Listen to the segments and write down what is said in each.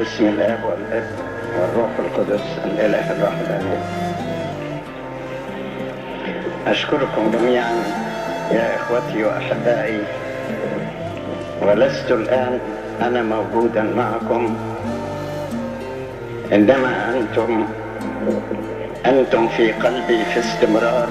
باسم الآب والابن والروح القدس الإله الواحد آمين. أشكركم جميعا يا إخوتي وأحبائي، ولست الآن أنا موجودا معكم، إنما أنتم في قلبي في استمرار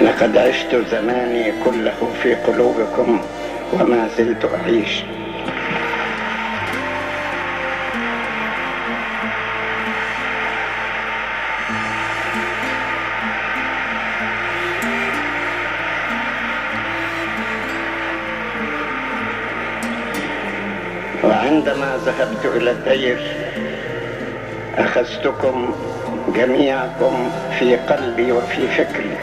لقد عشت زماني كله في قلوبكم وما زلت أعيش. وعندما ذهبت إلى الدير أخذتكم جميعكم في قلبي وفي فكري.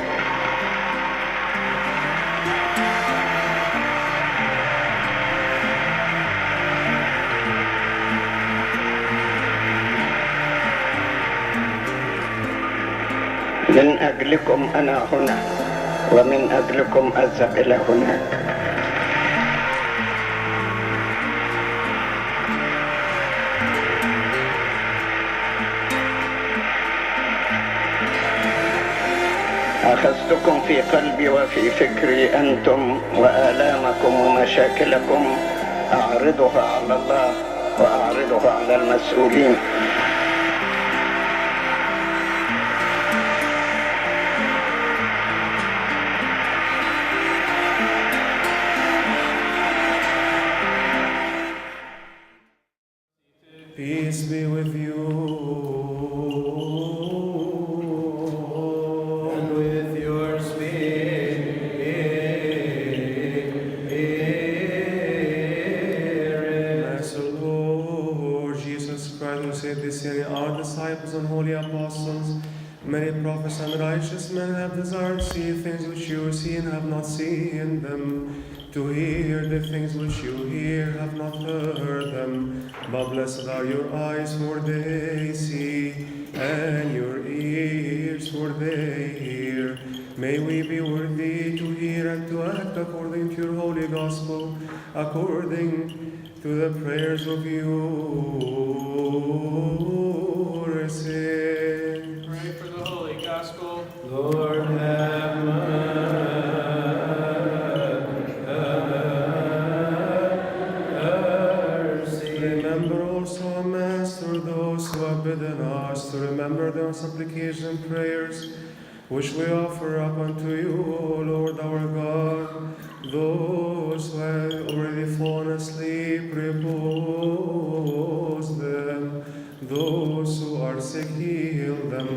من أجلكم أنا هنا، ومن أجلكم أذهب إلى هناك. أخذتكم في قلبي وفي فكري، أنتم وآلامكم ومشاكلكم أعرضها على الله وأعرضها على المسؤولين. Peace be with you. And with your spirit. Blessed Lord Jesus Christ, who saved the city, our disciples and holy apostles, many prophets and righteous men have desired to see things which you see and have not seen them, to hear the things which you hear, have not heard them. But blessed are your eyes, for they see, and your ears, for they hear. May we be worthy to hear and to act according to your holy gospel, according to the prayers of your saints. Pray for the holy gospel. Lord, have mercy. Remember also, Master, those who have bidden us to remember their supplication and prayers, which we offer up unto you, O Lord our God. Those who have already fallen asleep, repose them. Those who are sick, heal them.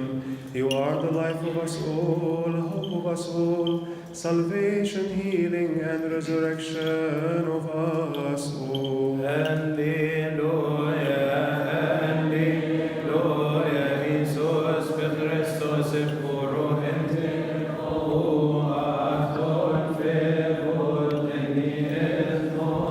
You are the life of us all, hope of us all, salvation, healing, and resurrection of us all. Alleluia, alleluia, Jesus Christus puro gente, o actor fervor et non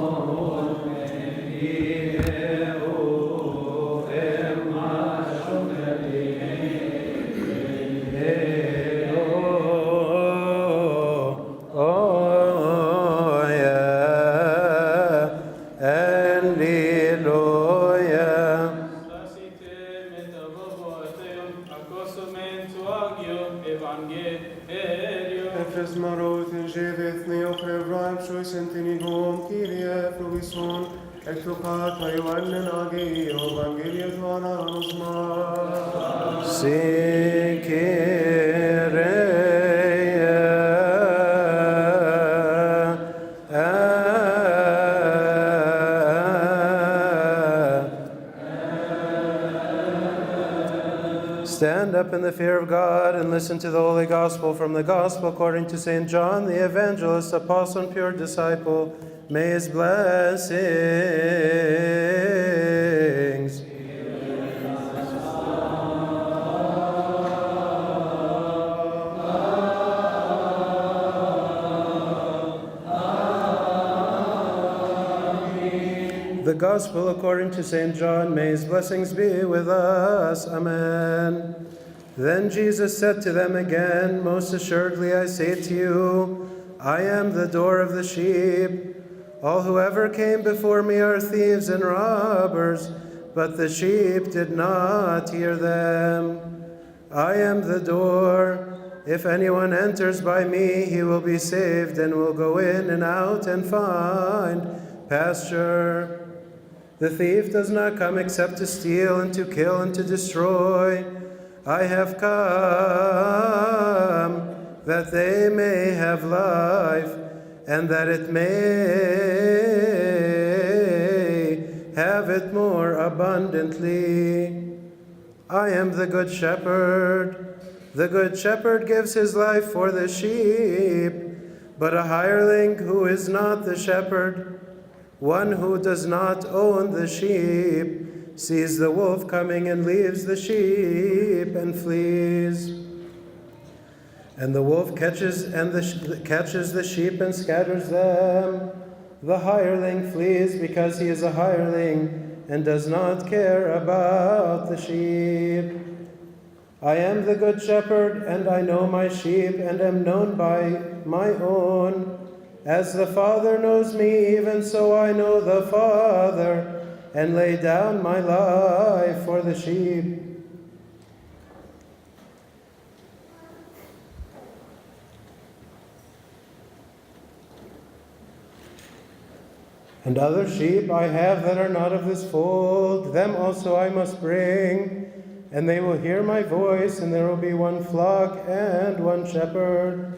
Stand up in the fear of God and listen to the Holy Gospel from the Gospel according to St. John, the Evangelist, Apostle, and pure disciple. may his blessings The Gospel according to St. John, may his blessings be with us. Amen. Then Jesus said to them again, most assuredly I say to you, I am the door of the sheep. All who ever came before me are thieves and robbers, but the sheep did not hear them. I am the door. If anyone enters by me, he will be saved and will go in and out and find pasture. The thief does not come except to steal and to kill and to destroy. I have come that they may have life, and that it may have it more abundantly. I am the good shepherd. The good shepherd gives his life for the sheep, but a hireling who is not the shepherd, one who does not own the sheep, sees the wolf coming and leaves the sheep and flees. And the wolf catches the sheep and scatters them. The hireling flees because he is a hireling and does not care about the sheep. I am the good shepherd, and I know my sheep and am known by my own. As the Father knows me, even so I know the Father, and lay down my life for the sheep. And other sheep I have that are not of this fold, them also I must bring, and they will hear my voice, and there will be one flock and one shepherd.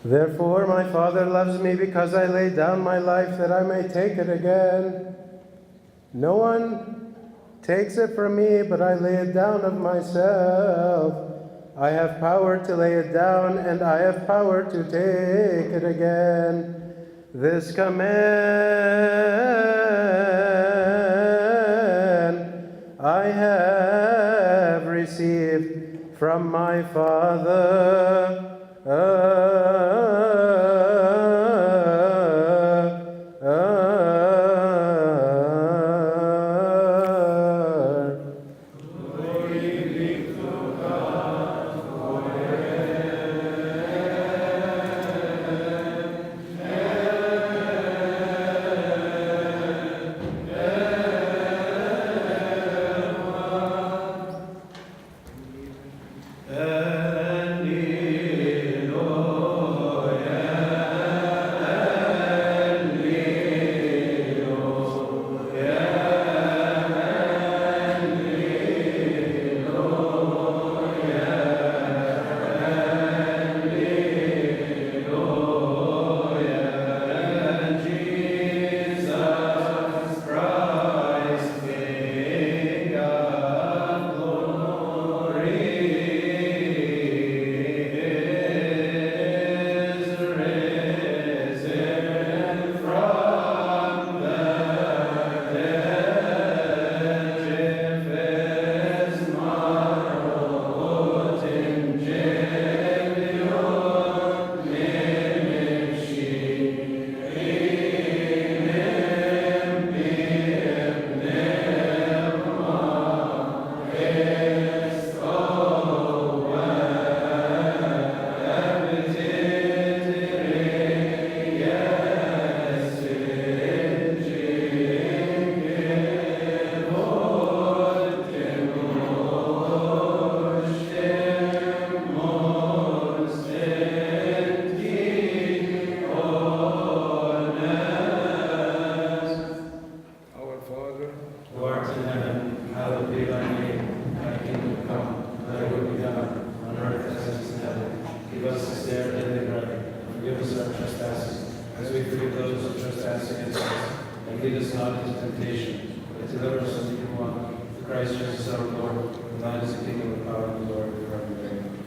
Therefore my Father loves me, because I lay down my life that I may take it again. No one takes it from me, but I lay it down of myself. I have power to lay it down, and I have power to take it again. This command I have received from my Father. Lead us not into temptation, but deliver us from the evil one. Jesus our Lord, for thine is the kingdom, the power, and the glory forever. Amen.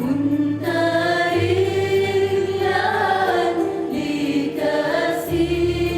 كنت رجلا لكثير.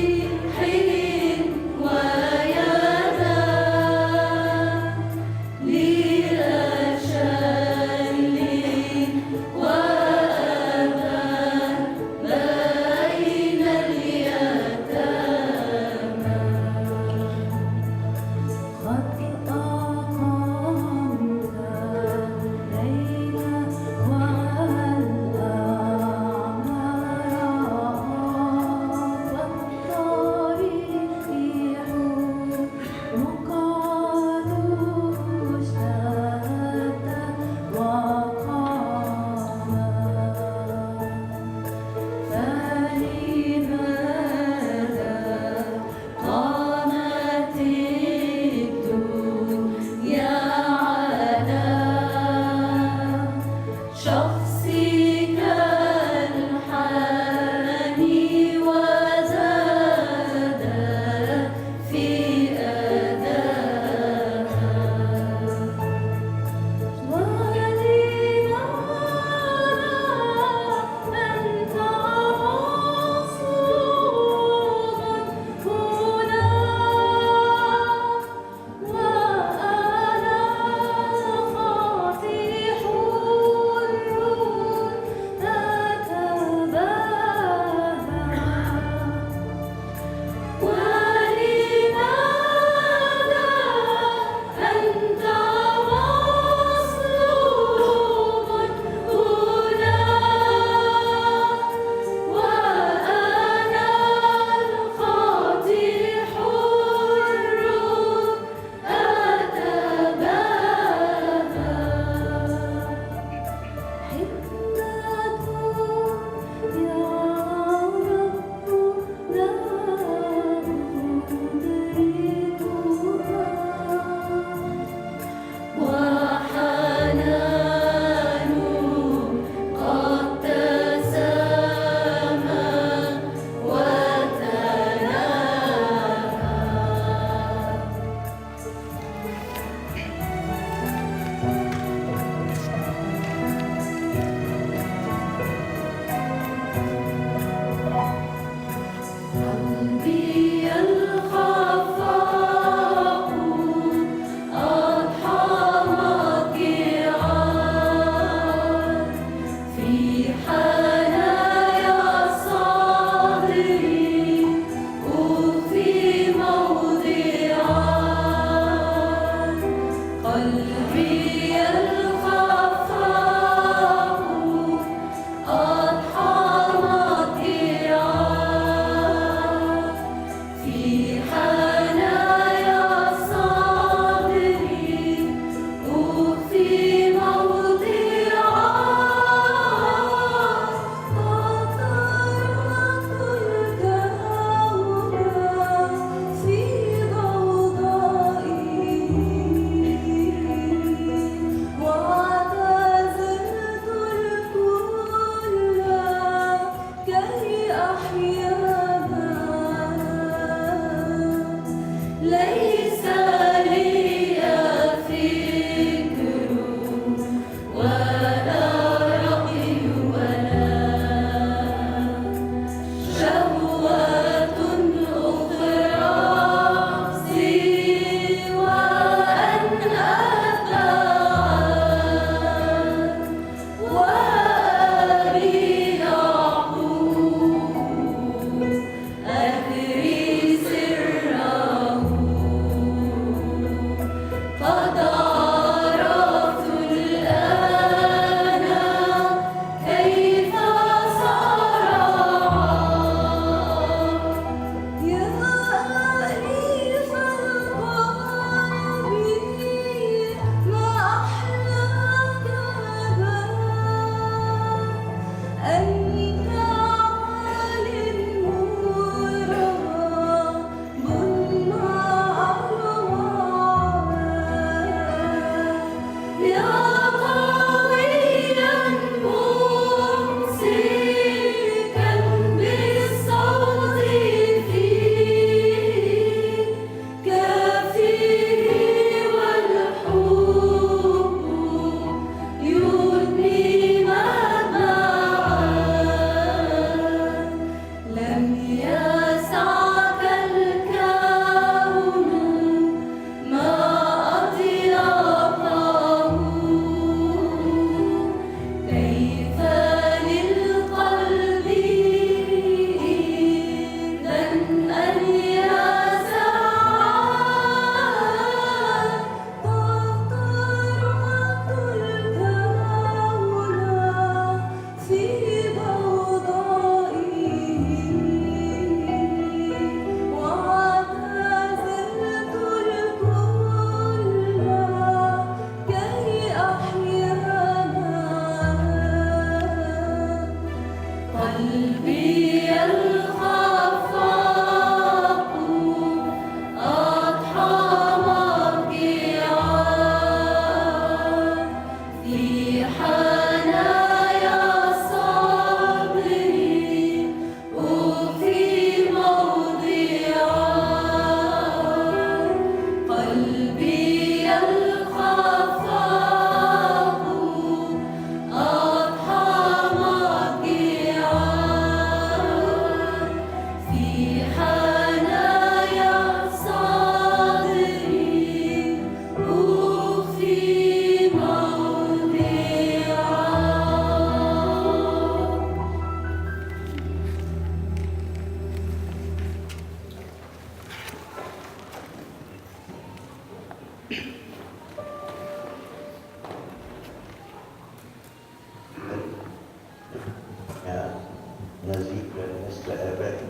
نزيلا مثل أبائي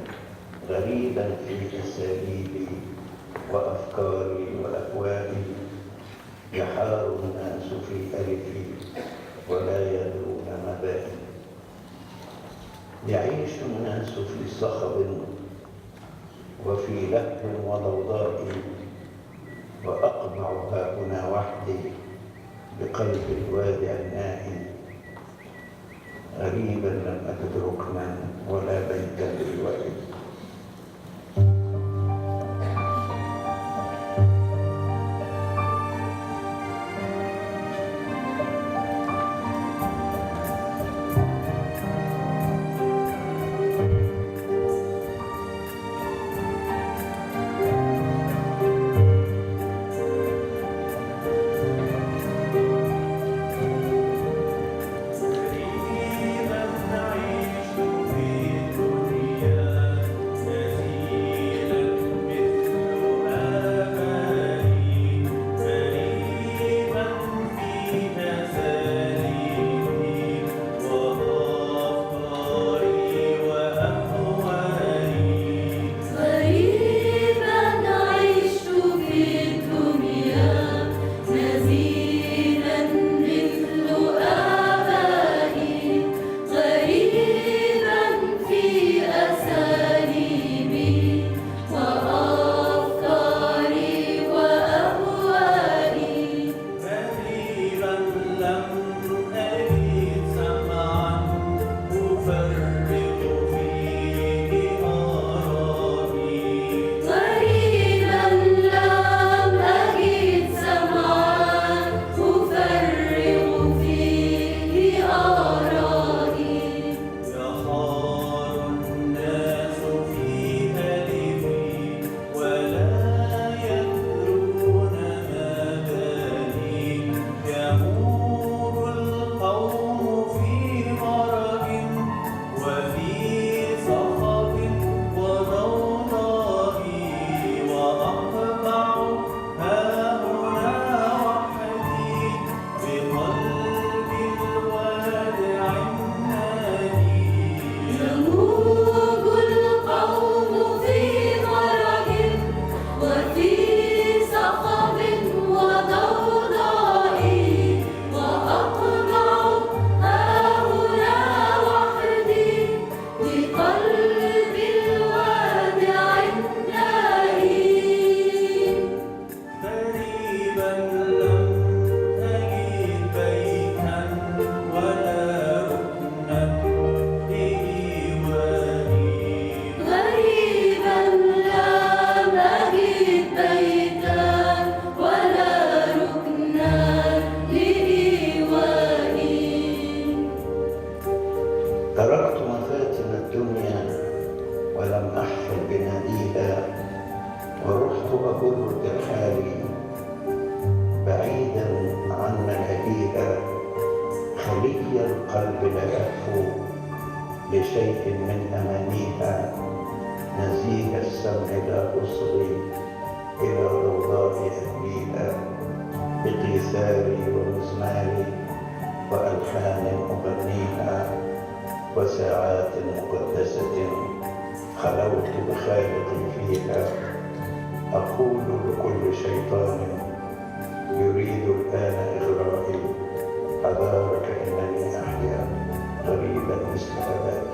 غريبا في أساليبي وأفكاري وأهوائي يحار الناس في ألفي ولا يدرون مبائي يعيش الناس في صخب وفي لهو وضوضاء وأقبع هاهنا وحدي بقلب الوادع النائم غريبا لم أجد ركنا ولا بيتا للوالد تركت مفاتن الدنيا ولم أحفل بناديها ورحت أجر ترحالي بعيدا عن ملاهيها خلي القلب لا يهفو لشيء من أمانيها نزيه السمع لا أصغي إلى ضوضاء أهليها بقيثاري ومزماري وألحان أغنيها وساعات مقدسة خلوت بخالقي فيها أقول لكل شيطان يريد الآن إغرائي حذارك إنني أحيا غريبا مثل أبائي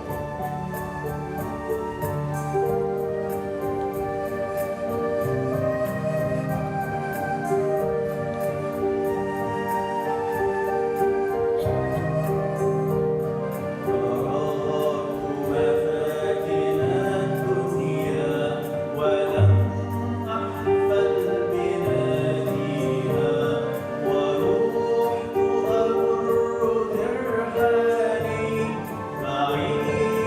معي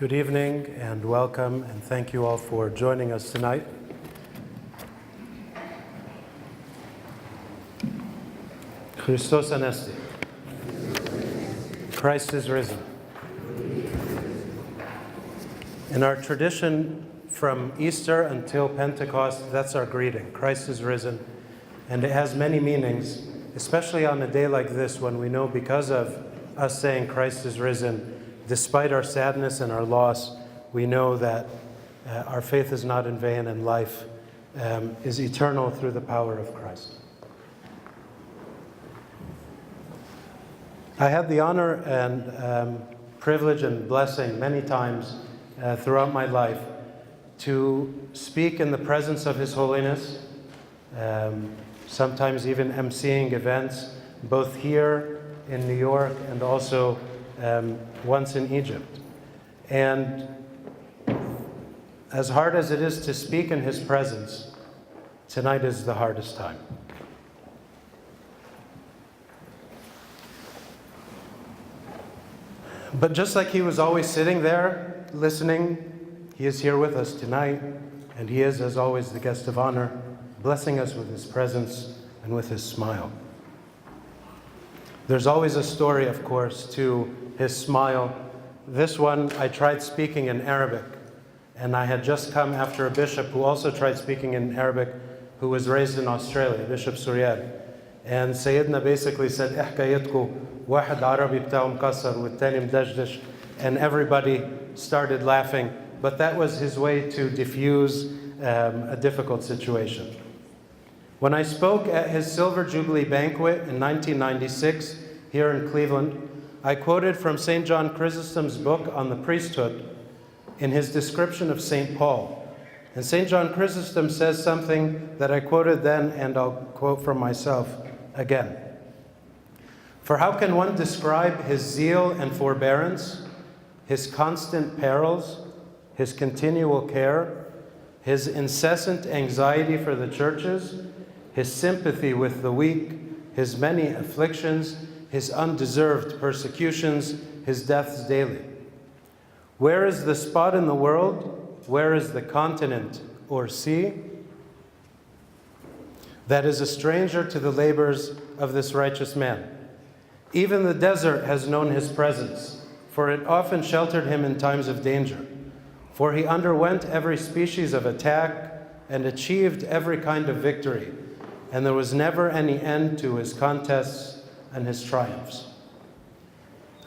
Good evening and welcome, and thank you all for joining us tonight. Christos Anesti. Christ is risen. In our tradition, from Easter until Pentecost, that's our greeting. Christ is risen. And it has many meanings, especially on a day like this when we know because of us saying Christ is risen, despite our sadness and our loss, we know that our faith is not in vain and life is eternal through the power of Christ. I had the honor and privilege and blessing many times throughout my life to speak in the presence of His Holiness, sometimes even emceeing events, both here in New York and also once in Egypt. And as hard as it is to speak in His presence, tonight is the hardest time. But just like He was always sitting there, listening, He is here with us tonight, and He is, as always, the guest of honor, blessing us with His presence and with His smile. There's always a story, of course, to His smile. This one, I tried speaking in Arabic, and I had just come after a bishop who also tried speaking in Arabic, who was raised in Australia, Bishop Suriel. And Sayyidina basically said, "Ihkayatku wahad Arabi bta'u mkasar والتاني مدشدش," and everybody started laughing. But that was his way to diffuse a difficult situation. When I spoke at his Silver Jubilee banquet in 1996 here in Cleveland, I quoted from St. John Chrysostom's book on the priesthood in his description of St. Paul. And St. John Chrysostom says something that I quoted then, and I'll quote from myself again. "For how can one describe his zeal and forbearance, his constant perils, his continual care, his incessant anxiety for the churches, his sympathy with the weak, his many afflictions, his undeserved persecutions, his deaths daily? Where is the spot in the world, where is the continent or sea that is a stranger to the labors of this righteous man? Even the desert has known his presence, for it often sheltered him in times of danger. For he underwent every species of attack and achieved every kind of victory, and there was never any end to his contests and his triumphs."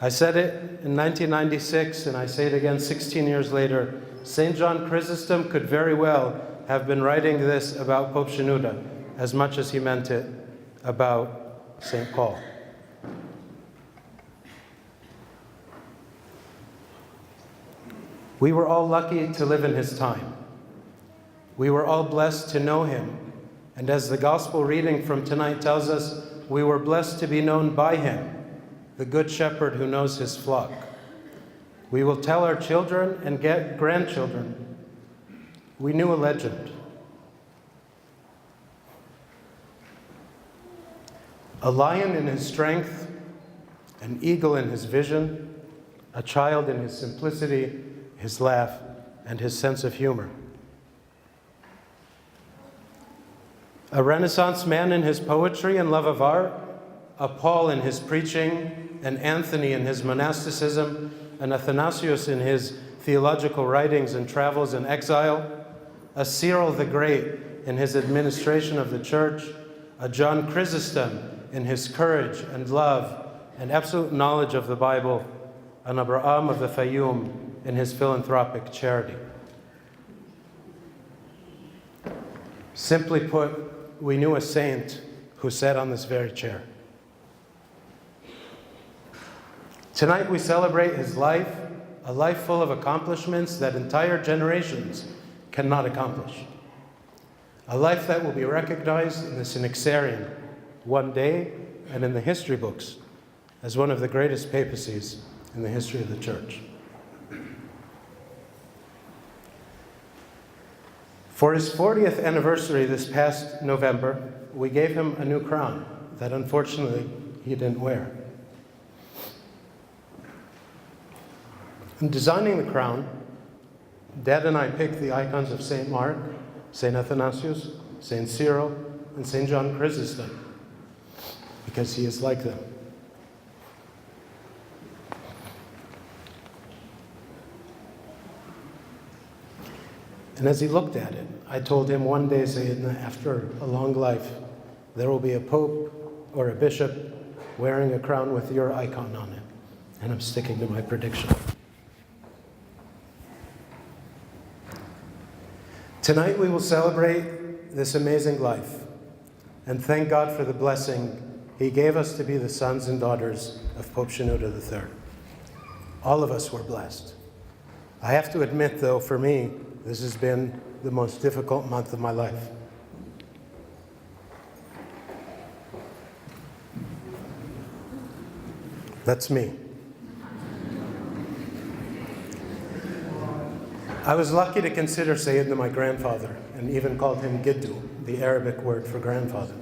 I said it in 1996, and I say it again 16 years later. St. John Chrysostom could very well have been writing this about Pope Shenouda as much as he meant it about St. Paul. We were all lucky to live in his time. We were all blessed to know him. And as the gospel reading from tonight tells us, we were blessed to be known by him, the good shepherd who knows his flock. We will tell our children and grandchildren, we knew a legend. A lion in his strength, an eagle in his vision, a child in his simplicity, his laugh, and his sense of humor. A Renaissance man in his poetry and love of art, a Paul in his preaching, an Anthony in his monasticism, an Athanasius in his theological writings and travels in exile, a Cyril the Great in his administration of the church, a John Chrysostom in his courage and love and absolute knowledge of the Bible, an Abraham of the Fayoum in his philanthropic charity. Simply put, we knew a saint who sat on this very chair. Tonight we celebrate his life, a life full of accomplishments that entire generations cannot accomplish. A life that will be recognized in the Synaxarion one day and in the history books as one of the greatest papacies in the history of the church. For his 40th anniversary this past November, we gave him a new crown that unfortunately he didn't wear. In designing the crown, Dad and I picked the icons of St. Mark, St. Athanasius, St. Cyril, and St. John Chrysostom, because he is like them. And as he looked at it, I told him one day, Sayyidina, after a long life, there will be a pope or a bishop wearing a crown with your icon on it. And I'm sticking to my prediction. Tonight we will celebrate this amazing life and thank God for the blessing He gave us to be the sons and daughters of Pope Shenouda III. All of us were blessed. I have to admit, though, for me, this has been the most difficult month of my life. That's me. I was lucky to consider Sayyidina my grandfather, and even called him Giddu, the Arabic word for grandfather.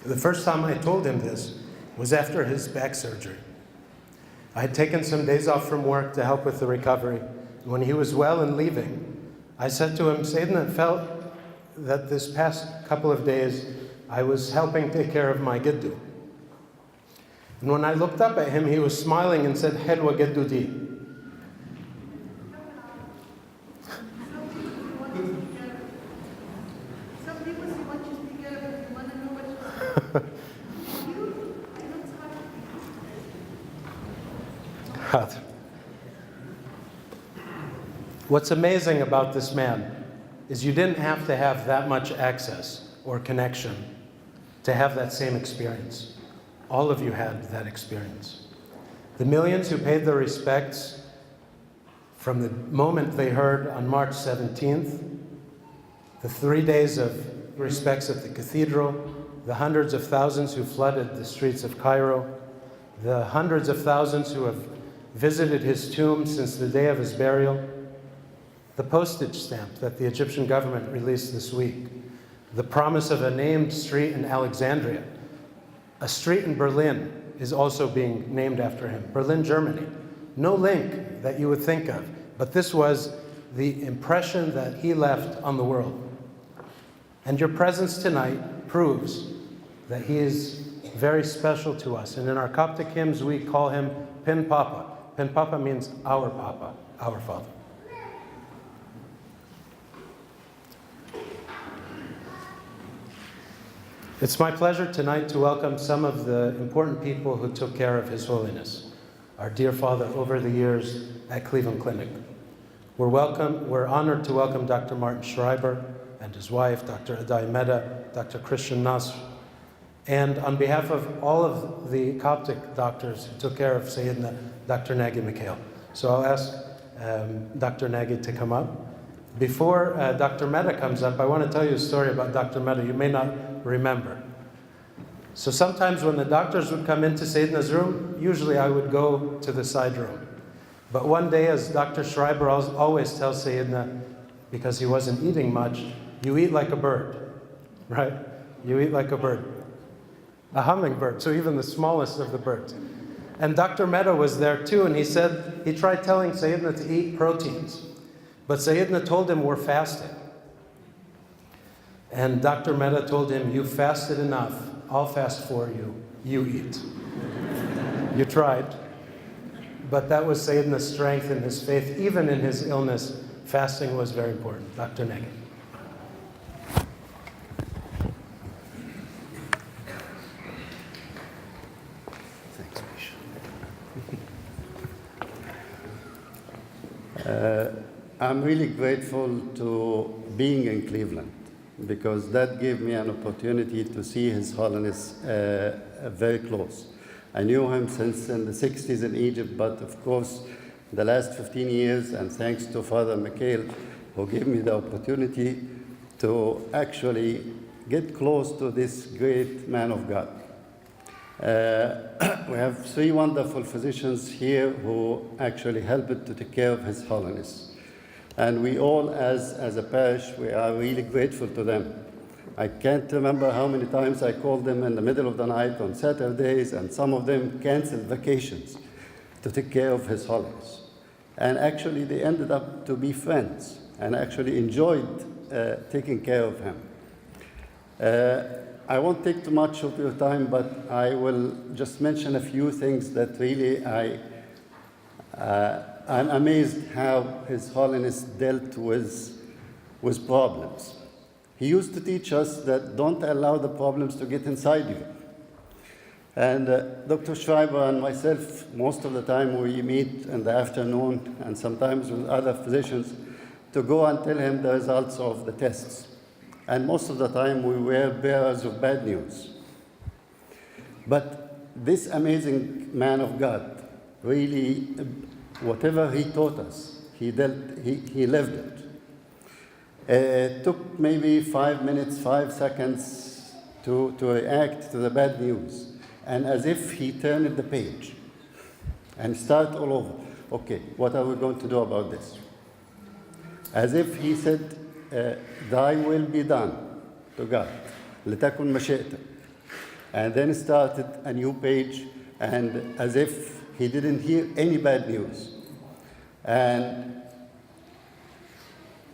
The first time I told him this was after his back surgery. I had taken some days off from work to help with the recovery. When he was well and leaving, I said to him, Sayyidina, it felt that this past couple of days I was helping take care of my Giddu. And when I looked up at him, he was smiling and said, Helwa Giddu di. Some people say what you speak Arabic, you want to know what you speak. What's amazing about this man is you didn't have to have that much access or connection to have that same experience. All of you had that experience. The millions who paid their respects from the moment they heard on March 17th, the 3 days of respects at the cathedral, the hundreds of thousands who flooded the streets of Cairo, the hundreds of thousands who have visited his tomb since the day of his burial, the postage stamp that the Egyptian government released this week, the promise of a named street in Alexandria. A street in Berlin is also being named after him, Berlin, Germany. No link that you would think of, but this was the impression that he left on the world. And your presence tonight proves that he is very special to us. And in our Coptic hymns, we call him Pin Papa. Pin Papa means our Papa, our Father. It's my pleasure tonight to welcome some of the important people who took care of His Holiness, our dear Father over the years at Cleveland Clinic. We're honored to welcome Dr. Martin Schreiber and his wife, Dr. Adai Mehta, Dr. Christian Nasr, and on behalf of all of the Coptic doctors who took care of Sayyidina, Dr. Nagy Mikhail. So I'll ask Dr. Nagy to come up. Before Dr. Mehta comes up, I want to tell you a story about Dr. Mehta you may not remember. So sometimes when the doctors would come into Sayyidina's room, usually I would go to the side room. But one day, as Dr. Schreiber always tells Sayyidina, because he wasn't eating much, you eat like a bird, right? You eat like a bird. A hummingbird, so even the smallest of the birds. And Dr. Mehta was there too, and he said, he tried telling Sayyidina to eat proteins. But Sayyidina told him, we're fasting. And Dr. Mehta told him, you fasted enough. I'll fast for you. You eat. You tried. But that was Sayyidina's strength in his faith. Even in his illness, fasting was very important. Dr. Nagy. Thanks, Bishop. I'm really grateful to being in Cleveland, because that gave me an opportunity to see His Holiness very close. I knew him since in the 60s in Egypt, but of course, the last 15 years, and thanks to Father Mikhail, who gave me the opportunity to actually get close to this great man of God. We have 3 wonderful physicians here who actually helped to take care of His Holiness. And we all, as a parish, we are really grateful to them. I can't remember how many times I called them in the middle of the night on Saturdays, and some of them canceled vacations to take care of His Holiness. And actually, they ended up to be friends and actually enjoyed taking care of him. I won't take too much of your time, but I will just mention a few things that really I'm amazed how His Holiness dealt with problems. He used to teach us that don't allow the problems to get inside you. And Dr. Schreiber and myself, most of the time we meet in the afternoon and sometimes with other physicians to go and tell him the results of the tests. And most of the time we were bearers of bad news. But this amazing man of God, really, whatever he taught us, he lived it. It took maybe 5 minutes, 5 seconds to react to the bad news. And as if he turned the page and start all over. Okay, what are we going to do about this? As if he said, thy will be done to God. لتكن مشيئتك. And then started a new page, and as if he didn't hear any bad news. And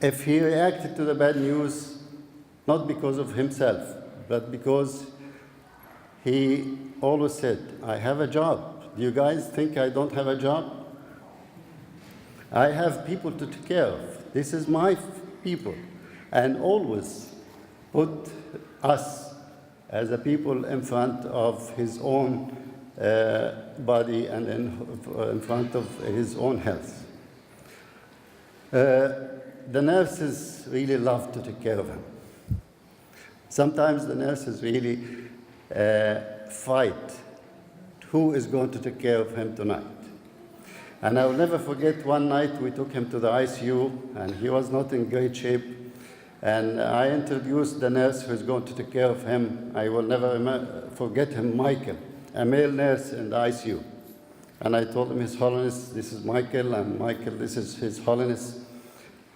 if he reacted to the bad news, not because of himself, but because he always said, I have a job. Do you guys think I don't have a job? I have people to take care of. This is my people. And always put us as a people in front of his own body and in front of his own health. The nurses really love to take care of him. Sometimes the nurses really fight who is going to take care of him tonight. And I will never forget one night we took him to the ICU and he was not in great shape. And I introduced the nurse who is going to take care of him. I will never forget him, Michael, a male nurse in the ICU. And I told him, His Holiness, this is Michael, and Michael, this is His Holiness.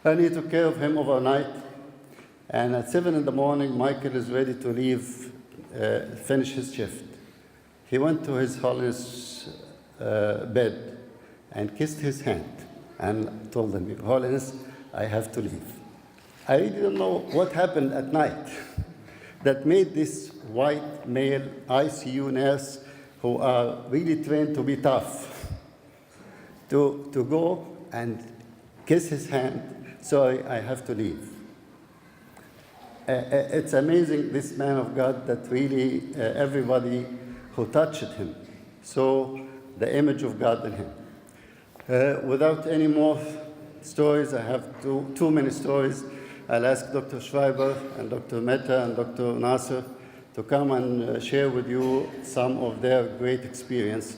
And he took care of him overnight. And at 7 in the morning, Michael is ready to leave, finish his shift. He went to His Holiness' bed and kissed his hand and told him, Your Holiness, I have to leave. I really don't know what happened at night that made this white male ICU nurse, who are really trained to be tough, to go and kiss his hand. Sorry, I have to leave. It's amazing, this man of God, that really everybody who touched him saw the image of God in him. Without any more stories, I have too many stories. I'll ask Dr. Schreiber and Dr. Mehta and Dr. Nasser to come and share with you some of their great experience.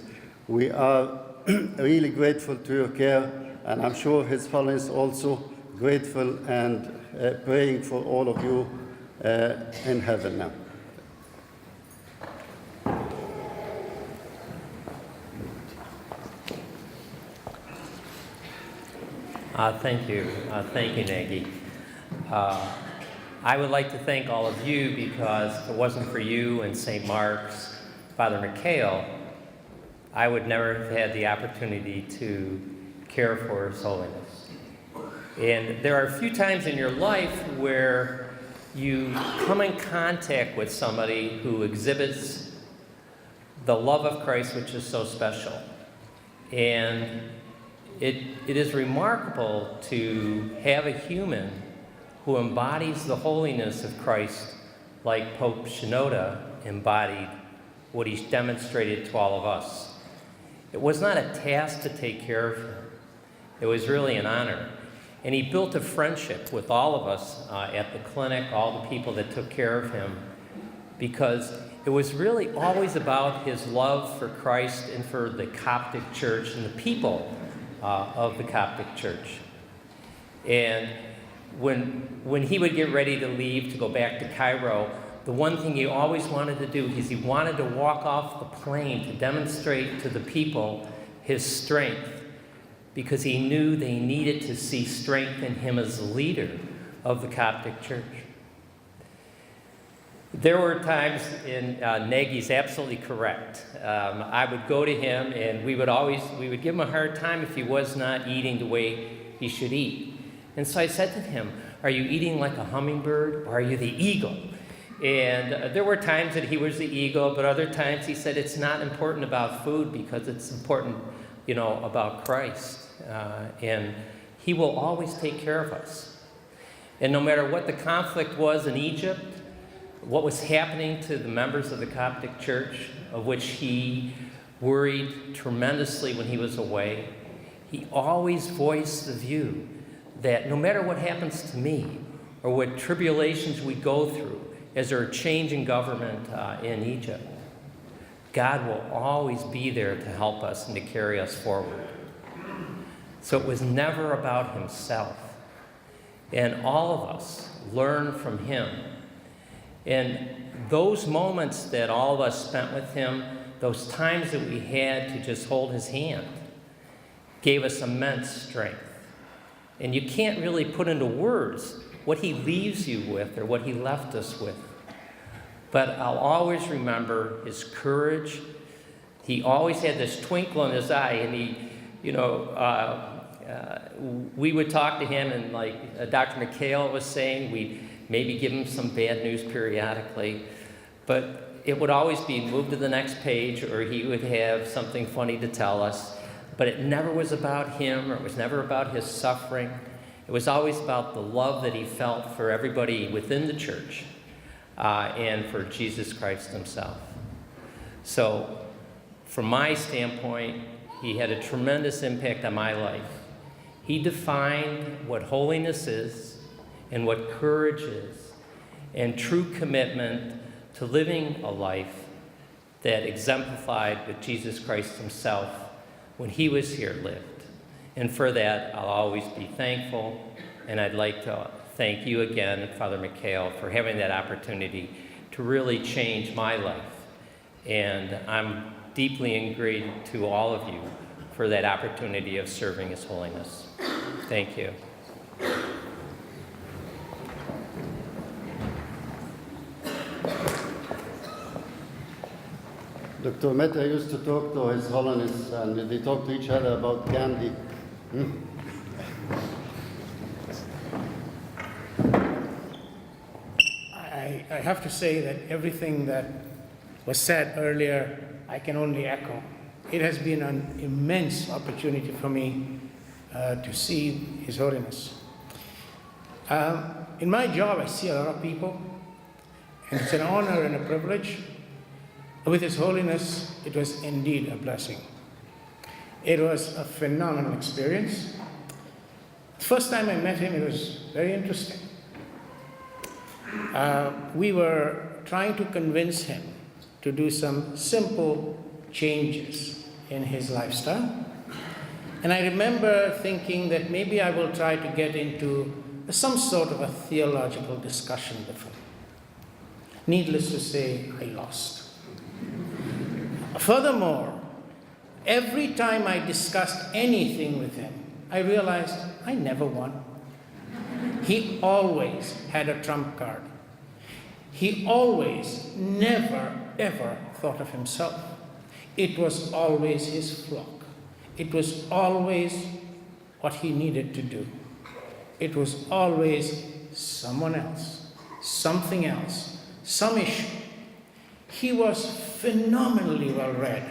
We are really grateful to your care, and I'm sure His Holiness also grateful and praying for all of you in heaven now. Thank you, Nagy. I would like to thank all of you, because if it wasn't for you and St. Mark's, Father Mikhail, I would never have had the opportunity to care for His Holiness. And there are a few times in your life where you come in contact with somebody who exhibits the love of Christ, which is so special. And it is remarkable to have a human who embodies the holiness of Christ, like Pope Shenouda embodied what he's demonstrated to all of us. It was not a task to take care of him. It was really an honor. And he built a friendship with all of us at the clinic, all the people that took care of him, because it was really always about his love for Christ and for the Coptic Church and the people of the Coptic Church. And when he would get ready to leave to go back to Cairo, the one thing he always wanted to do is he wanted to walk off the plane to demonstrate to the people his strength, because he knew they needed to see strength in him as the leader of the Coptic Church. There were times, and Nagy's absolutely correct. I would go to him, and we would give him a hard time if he was not eating the way he should eat. And so I said to him, "Are you eating like a hummingbird, or are you the eagle?" And there were times that he was the eagle, but other times he said it's not important about food because it's important, about Christ. And he will always take care of us. And no matter what the conflict was in Egypt, what was happening to the members of the Coptic Church, of which he worried tremendously when he was away, he always voiced the view that no matter what happens to me or what tribulations we go through as there are change in government in Egypt, God will always be there to help us and to carry us forward. So it was never about himself. And all of us learn from him. And those moments that all of us spent with him, those times that we had to just hold his hand, gave us immense strength. And you can't really put into words what he leaves you with or what he left us with. But I'll always remember his courage. He always had this twinkle in his eye, and we would talk to him, and like Dr. McHale was saying, we'd maybe give him some bad news periodically, but it would always be move to the next page, or he would have something funny to tell us. But it never was about him, or it was never about his suffering. It was always about the love that he felt for everybody within the church and for Jesus Christ himself. So from my standpoint, he had a tremendous impact on my life. He defined what holiness is and what courage is, and true commitment to living a life that exemplified what Jesus Christ himself, when he was here, lived. And for that, I'll always be thankful, and I'd like to thank you again, Father McHale, for having that opportunity to really change my life. And I'm deeply indebted to all of you for that opportunity of serving His holiness. Thank you. Dr. Mehta used to talk to His Holiness, and they talked to each other about candy. I have to say that everything that was said earlier, I can only echo. It has been an immense opportunity for me to see His Holiness. In my job, I see a lot of people, and it's an honor and a privilege. With His Holiness, it was indeed a blessing. It was a phenomenal experience. The first time I met him, it was very interesting. We were trying to convince him to do some simple changes in his lifestyle. And I remember thinking that maybe I will try to get into some sort of a theological discussion with him. Needless to say, I lost. Furthermore, every time I discussed anything with him, I realized I never won. He always had a trump card. He always, never, ever thought of himself. It was always his flock. It was always what he needed to do. It was always someone else, something else, some issue. He was phenomenally well read.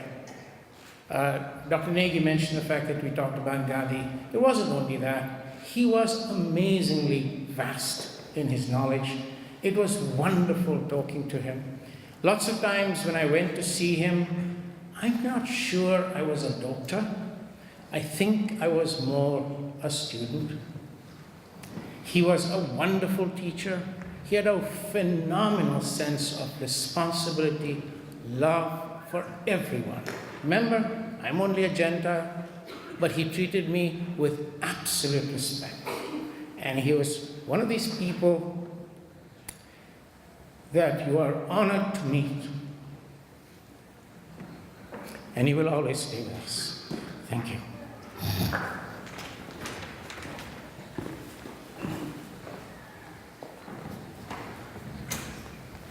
Dr. Nagy mentioned the fact that we talked about Gandhi. It wasn't only that. He was amazingly vast in his knowledge. It was wonderful talking to him. Lots of times when I went to see him, I'm not sure I was a doctor. I think I was more a student. He was a wonderful teacher. He had a phenomenal sense of responsibility, love for everyone. Remember, I'm only a Gentile, but he treated me with absolute respect. And he was one of these people that you are honored to meet. And he will always stay with us. Thank you.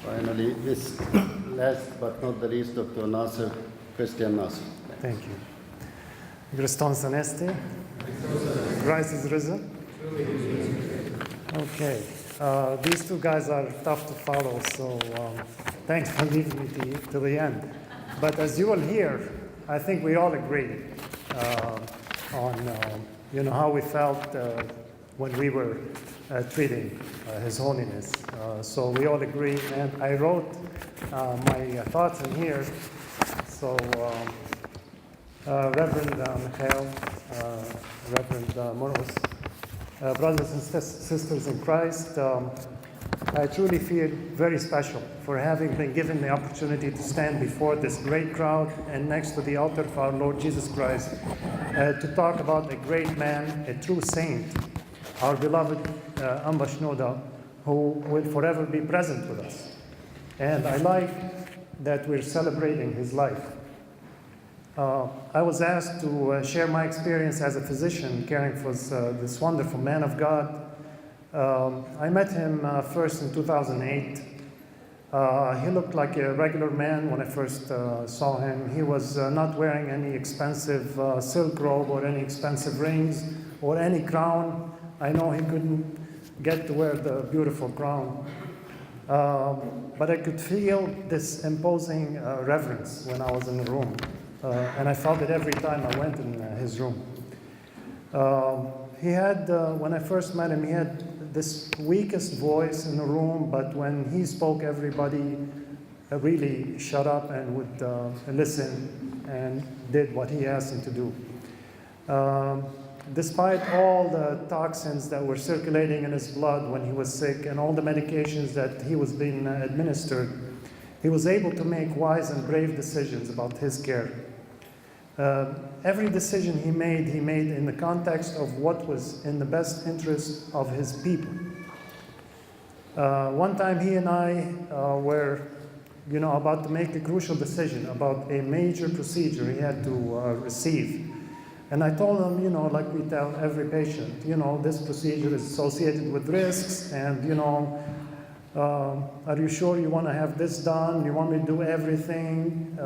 Final finally, this last but not the least, Dr. Nasser, Christian Nasser. Thank you. Christos Anesti. Christ is risen. Okay. These two guys are tough to follow, so thanks for leaving me to the end. But as you will hear, I think we all agree on how we felt when we were treating His Holiness. So we all agree, and I wrote my thoughts in here. So Reverend Mikhail, Reverend Moros, brothers and sisters in Christ, I truly feel very special for having been given the opportunity to stand before this great crowd and next to the altar of our Lord Jesus Christ to talk about a great man, a true saint, our beloved Amba Shenouda, who will forever be present with us. And I like that we're celebrating his life. I was asked to share my experience as a physician caring for this wonderful man of God. I met him first in 2008. He looked like a regular man when I first saw him. He was not wearing any expensive silk robe or any expensive rings or any crown. I know he couldn't get to wear the beautiful crown. But I could feel this imposing reverence when I was in the room. And I felt it every time I went in his room. He had, when I first met him, he had this weakest voice in the room, but when he spoke, everybody really shut up and would listen and did what he asked them to do. Despite all the toxins that were circulating in his blood when he was sick and all the medications that he was being administered, he was able to make wise and brave decisions about his care. Every decision he made in the context of what was in the best interest of his people. One time he and I were about to make a crucial decision about a major procedure he had to receive. And I told him, like we tell every patient, this procedure is associated with risks, and, are you sure you want to have this done? You want me to do everything?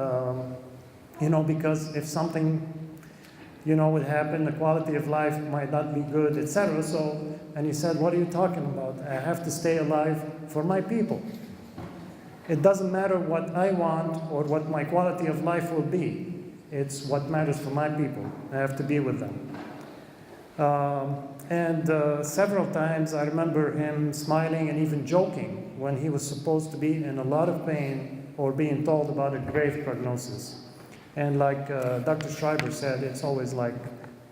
Because if something, would happen, the quality of life might not be good, etc. And he said, what are you talking about? I have to stay alive for my people. It doesn't matter what I want or what my quality of life will be. It's what matters for my people. I have to be with them. Several times I remember him smiling and even joking when he was supposed to be in a lot of pain or being told about a grave prognosis. And like Dr. Schreiber said, it's always like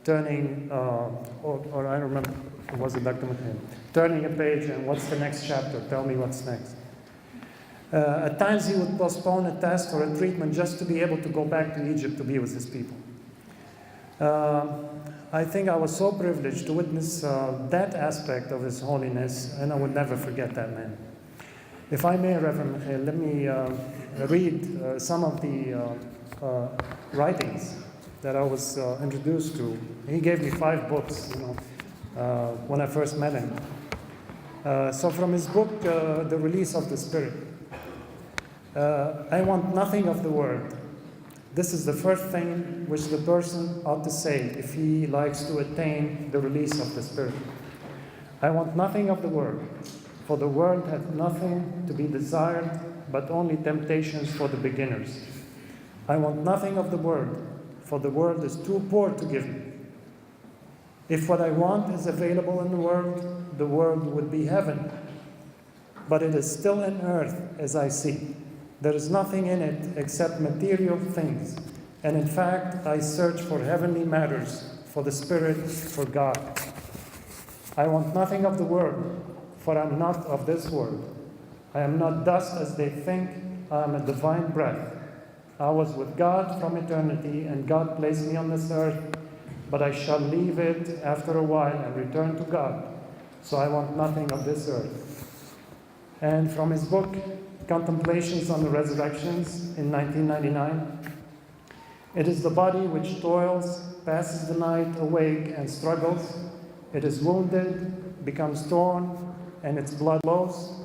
turning, or I remember, was it Dr. McLean? Turning a page and what's the next chapter? Tell me what's next. At times he would postpone a test or a treatment just to be able to go back to Egypt to be with his people. I think I was so privileged to witness that aspect of His Holiness, and I would never forget that man. If I may, Reverend Mikhail, let me read some of the writings that I was introduced to. He gave me 5 books, when I first met him. So from his book, The Release of the Spirit, I want nothing of the world. This is the first thing which the person ought to say if he likes to attain the release of the Spirit. I want nothing of the world, for the world hath nothing to be desired, but only temptations for the beginners. I want nothing of the world, for the world is too poor to give me. If what I want is available in the world would be heaven, but it is still in earth as I see. There is nothing in it except material things, and in fact I search for heavenly matters, for the Spirit, for God. I want nothing of the world, for I am not of this world. I am not dust as they think, I am a divine breath. I was with God from eternity, and God placed me on this earth, but I shall leave it after a while and return to God. So I want nothing of this earth. And from his book, Contemplations on the Resurrections in 1999, it is the body which toils, passes the night awake and struggles. It is wounded, becomes torn, and its blood flows.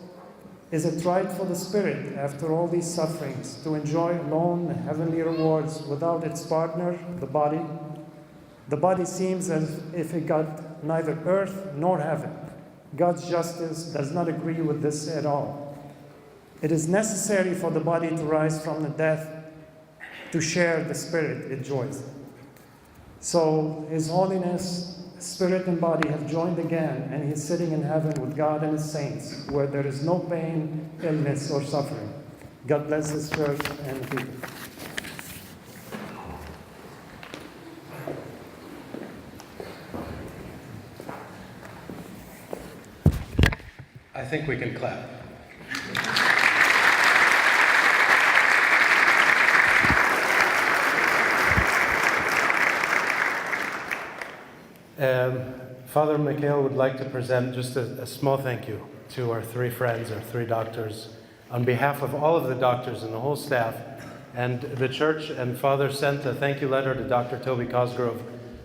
Is it right for the spirit, after all these sufferings, to enjoy alone heavenly rewards without its partner, the body? The body seems as if it got neither earth nor heaven. God's justice does not agree with this at all. It is necessary for the body to rise from the death to share the spirit it enjoys. So His Holiness, spirit and body have joined again, and He's sitting in heaven with God and His saints, where there is no pain, illness, or suffering. God bless His church and the people. I think we can clap. Father Mikhail would like to present just a small thank you to our three friends, our three doctors, on behalf of all of the doctors and the whole staff and the church. And Father sent a thank you letter to Dr. Toby Cosgrove,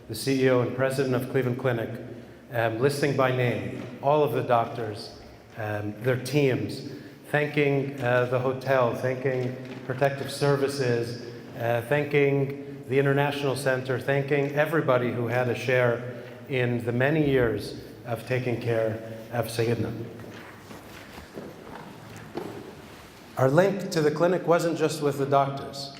the CEO and president of Cleveland Clinic, listing by name all of the doctors, their teams, thanking the hotel, thanking Protective Services, thanking the International Center, thanking everybody who had a share in the many years of taking care of Sayyidina. Our link to the clinic wasn't just with the doctors.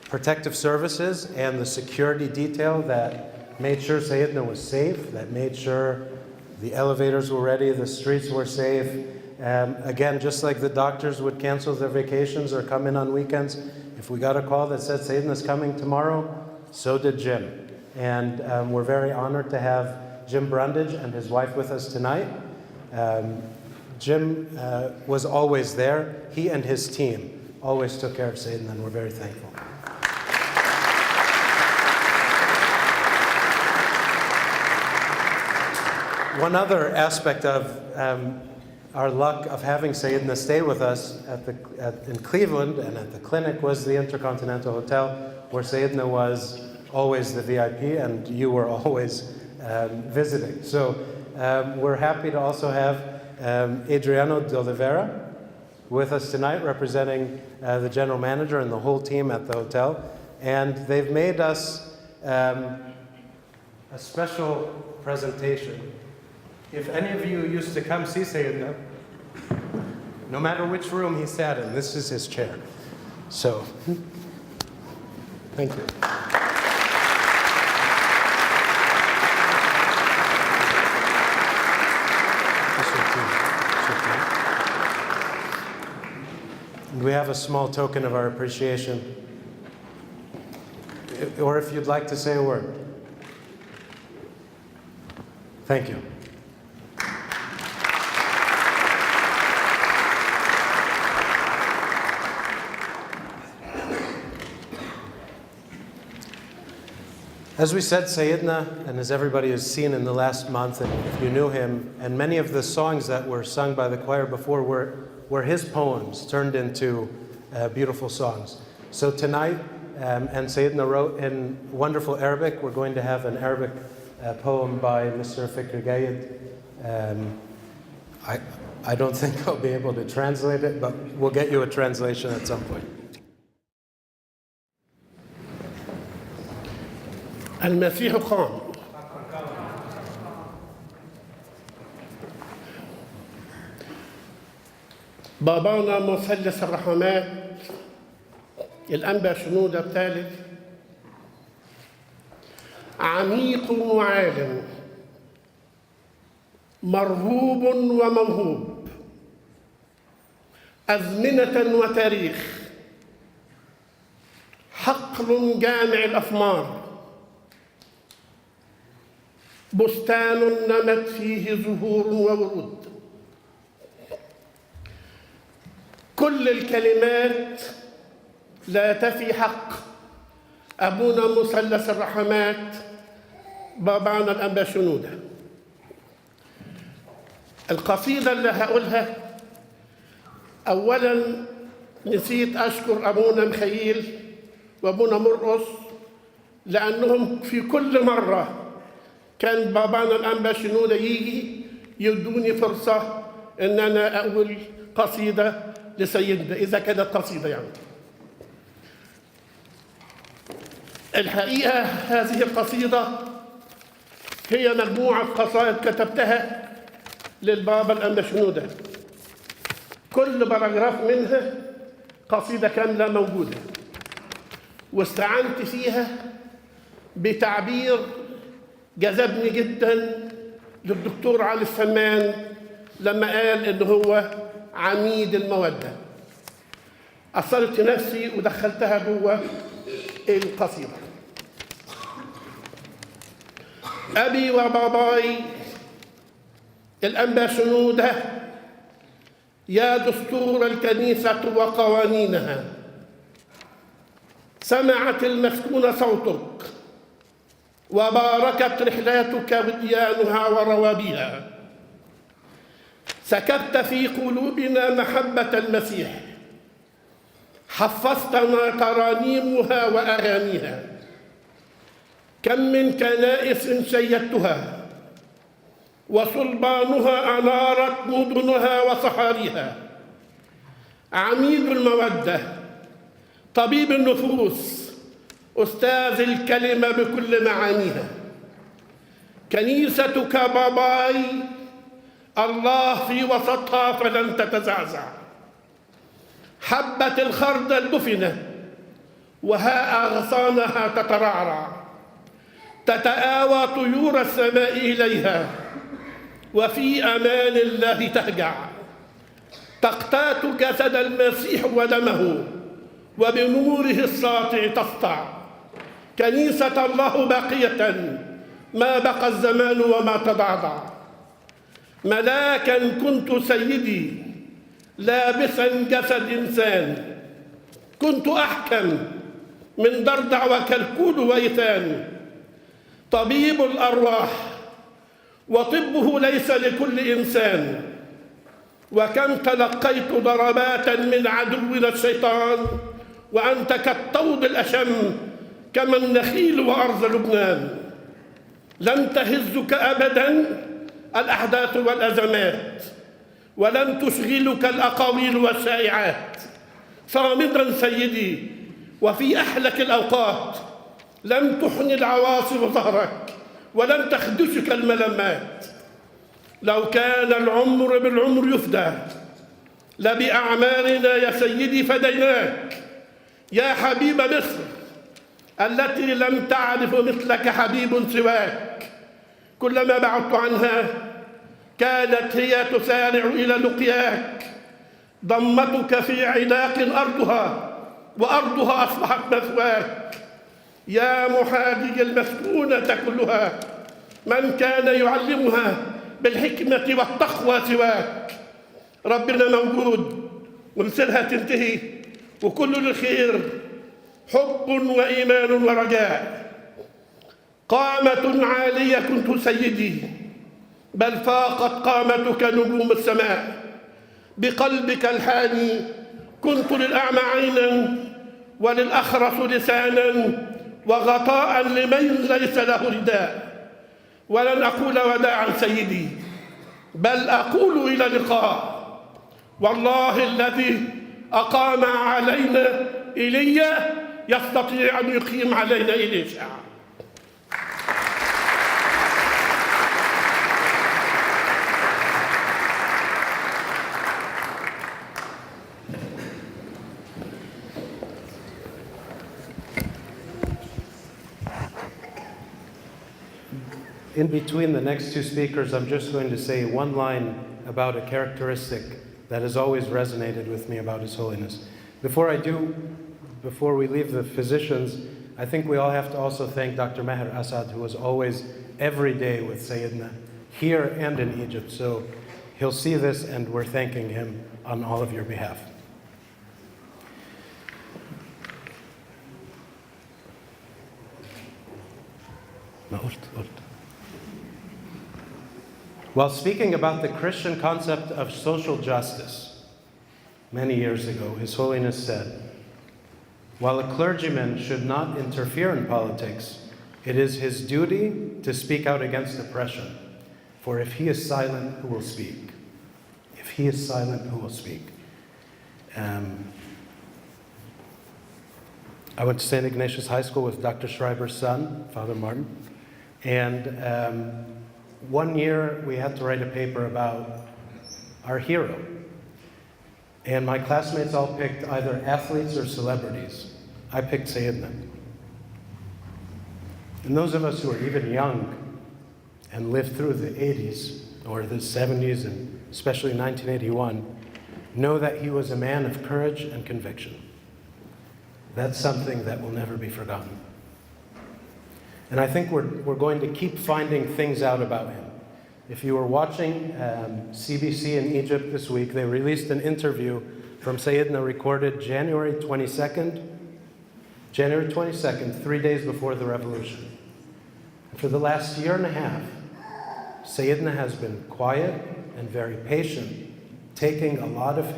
Protective Services and the security detail that made sure Sayyidina was safe, that made sure the elevators were ready, the streets were safe. Again, just like the doctors would cancel their vacations or come in on weekends, if we got a call that said Sayyidina's coming tomorrow, so did Jim. And we're very honored to have Jim Brundage and his wife with us tonight. Jim was always there. He and his team always took care of Sayyidina, and we're very thankful. One other aspect of our luck of having Sayyidina stay with us in Cleveland and at the clinic was the Intercontinental Hotel, where Sayyidina was always the VIP and you were always visiting. So we're happy to also have Adriano de Oliveira with us tonight, representing the general manager and the whole team at the hotel. And they've made us a special presentation. If any of you used to come see Sayyidina, no matter which room he sat in, this is his chair. So, thank you. And we have a small token of our appreciation, or if you'd like to say a word. Thank you. As we said, Sayyidina, and as everybody has seen in the last month, and if you knew him, and many of the songs that were sung by the choir before were his poems turned into beautiful songs. So tonight, and Sayyidina wrote in wonderful Arabic, we're going to have an Arabic poem by Mr. Fikri Gayed. I don't think I'll be able to translate it, but we'll get you a translation at some point. المسيح قام. بابانا مثلث الرحمات الأنبا شنودة الثالث عميق وعالم مرهوب وموهوب أزمنة وتاريخ حقل جامع الأثمار بستان نمت فيه زهور وورود كل الكلمات لا تفي حق أبونا مثلث الرحمات بابانا الأنبا شنودة. القصيدة اللي هقولها أولاً نسيت أشكر أبونا مخيل وأبونا مرقص لأنهم في كل مرة كان بابانا الأنبا شنودة يجي يدوني فرصة إن أنا أقول قصيدة لسيدنا إذا كانت قصيدة يعني. الحقيقة هذه القصيدة هي مجموعة قصائد كتبتها للبابا الأنبا شنودة. كل باراجراف منها قصيدة كاملة موجودة، واستعنت فيها بتعبير جذبني جدا للدكتور علي الفمان لما قال إن هو عميد المودة. أثرت نفسي ودخلتها جوه القصيدة. أبي وباباي الأنبا شنودة، يا دستور الكنيسة وقوانينها، سمعت المسكون صوتك وباركت رحلاتك وديانها وروابيها، سكبت في قلوبنا محبة المسيح، حفظتنا ترانيمها وأغانيها، كم من كنائس شيدتها وصلبانها أنارت مدنها وصحاريها، عميد المودة، طبيب النفوس، أستاذ الكلمة بكل معانيها، كنيستك باباي الله في وسطها فلن تتزعزع، حبة الخردل دفنت وها أغصانها تترعرع، تتآوى طيور السماء إليها وفي أمان الله تهجع، تقتات جسد المسيح ودمه وبنوره الساطع تسطع، كنيسة الله باقية ما بقى الزمان وما تضعضع، ملاكا كنت سيدي لابسا جسد إنسان، كنت أحكم من ضردع وكلكول وإيثان، طبيب الأرواح وطبه ليس لكل إنسان، وكم تلقيت ضربات من عدونا الشيطان وأنت كالطود الأشم كما النخيل وأرض لبنان، لم تهزك أبداً الأحداث والأزمات، ولم تشغلك الأقاويل والشائعات، صامدا سيدي وفي أحلك الأوقات، لم تحن العواصف ظهرك ولم تخدشك الملمات، لو كان العمر بالعمر يفدى لبأعمالنا يا سيدي فديناك، يا حبيب مصر التي لم تعرف مثلك حبيب سواك، كلما بعدت عنها كانت هي تسارع إلى لقياك، ضمتك في عناق أرضها وأرضها أصبحت مثواك، يا محاجج المسكونة كلها من كان يعلمها بالحكمة والتقوى سواك، ربنا موجود ومصيرها تنتهي وكل الخير حب وإيمان ورجاء، قامة عالية كنت سيدي بل فاقت قامتك نجوم السماء، بقلبك الحاني كنت للأعمى عينا وللأخرس لسانا وغطاء لمن ليس له رداء، ولن أقول وداعا سيدي بل أقول إلى لقاء، والله الذي أقام علينا إيليا يستطيع أن يقيم علينا إليشع. In between the next two speakers, I'm just going to say one line about a characteristic that has always resonated with me about His Holiness. Before we leave the physicians, I think we all have to also thank Dr. Maher Assad, who was always every day with Sayyidina, here and in Egypt. So he'll see this, and we're thanking him on all of your behalf. While speaking about the Christian concept of social justice many years ago, His Holiness said, "While a clergyman should not interfere in politics, it is his duty to speak out against oppression. For if he is silent, who will speak? If If he is silent, who will speak? I went to St. Ignatius High School with Dr. Schreiber's son, Father Martin, and one year we had to write a paper about our hero. And my classmates all picked either athletes or celebrities. I picked Sayyidina. And those of us who are even young and lived through the 80s or the 70s and especially 1981 know that he was a man of courage and conviction. That's something that will never be forgotten. And I think we're going to keep finding things out about him. If you were watching CBC in Egypt this week, they released an interview from Sayyidina recorded January 22nd, 3 days before the revolution. For the last year and a half, Sayyidina has been quiet and very patient, taking a lot of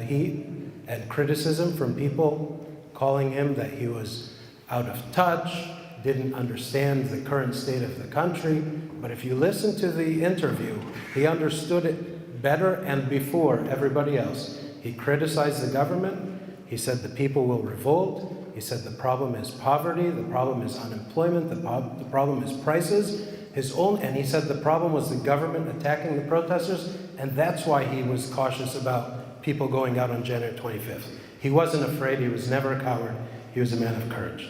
heat and criticism from people calling him that he was out of touch, didn't understand the current state of the country. But if you listen to the interview, he understood it better and before everybody else. He criticized the government. He said the people will revolt. He said the problem is poverty, the problem is unemployment, the problem is prices. And he said the problem was the government attacking the protesters, and that's why he was cautious about people going out on January 25th. He wasn't afraid, he was never a coward, he was a man of courage.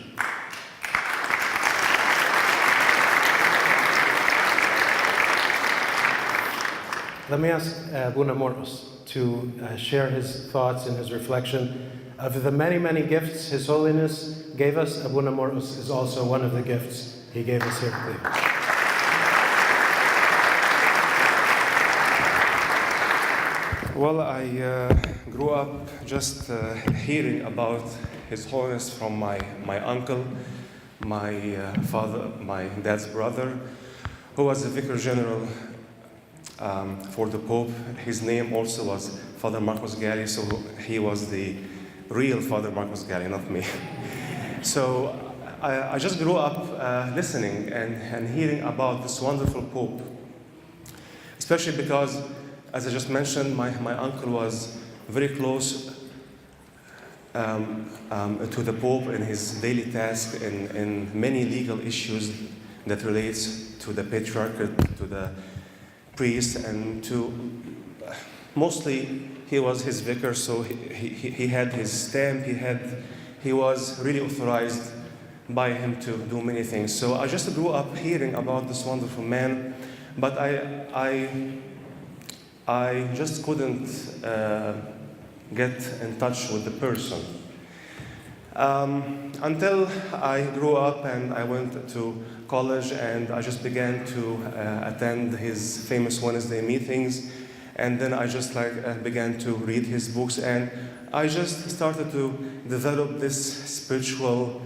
Let me ask Abuna Mortos to share his thoughts and his reflection. Of the many, many gifts His Holiness gave us, Abuna Mortos is also one of the gifts he gave us here at Cleveland. Well, I grew up just hearing about His Holiness from my uncle, my father, my dad's brother, who was the Vicar General for the Pope. His name also was Father Marcos Galli, so he was the real Father Marcos Galli, not me. So I just grew up listening and hearing about this wonderful Pope, especially because, as I just mentioned, my uncle was very close to the Pope in his daily task in many legal issues that relates to the patriarchate, to the priest, and to mostly he was his vicar, so he had his stamp, he was really authorized by him to do many things. So I just grew up hearing about this wonderful man, but I just couldn't get in touch with the person. Until I grew up and I went to college and I just began to attend his famous Wednesday meetings, and then I just began to read his books, and I just started to develop this spiritual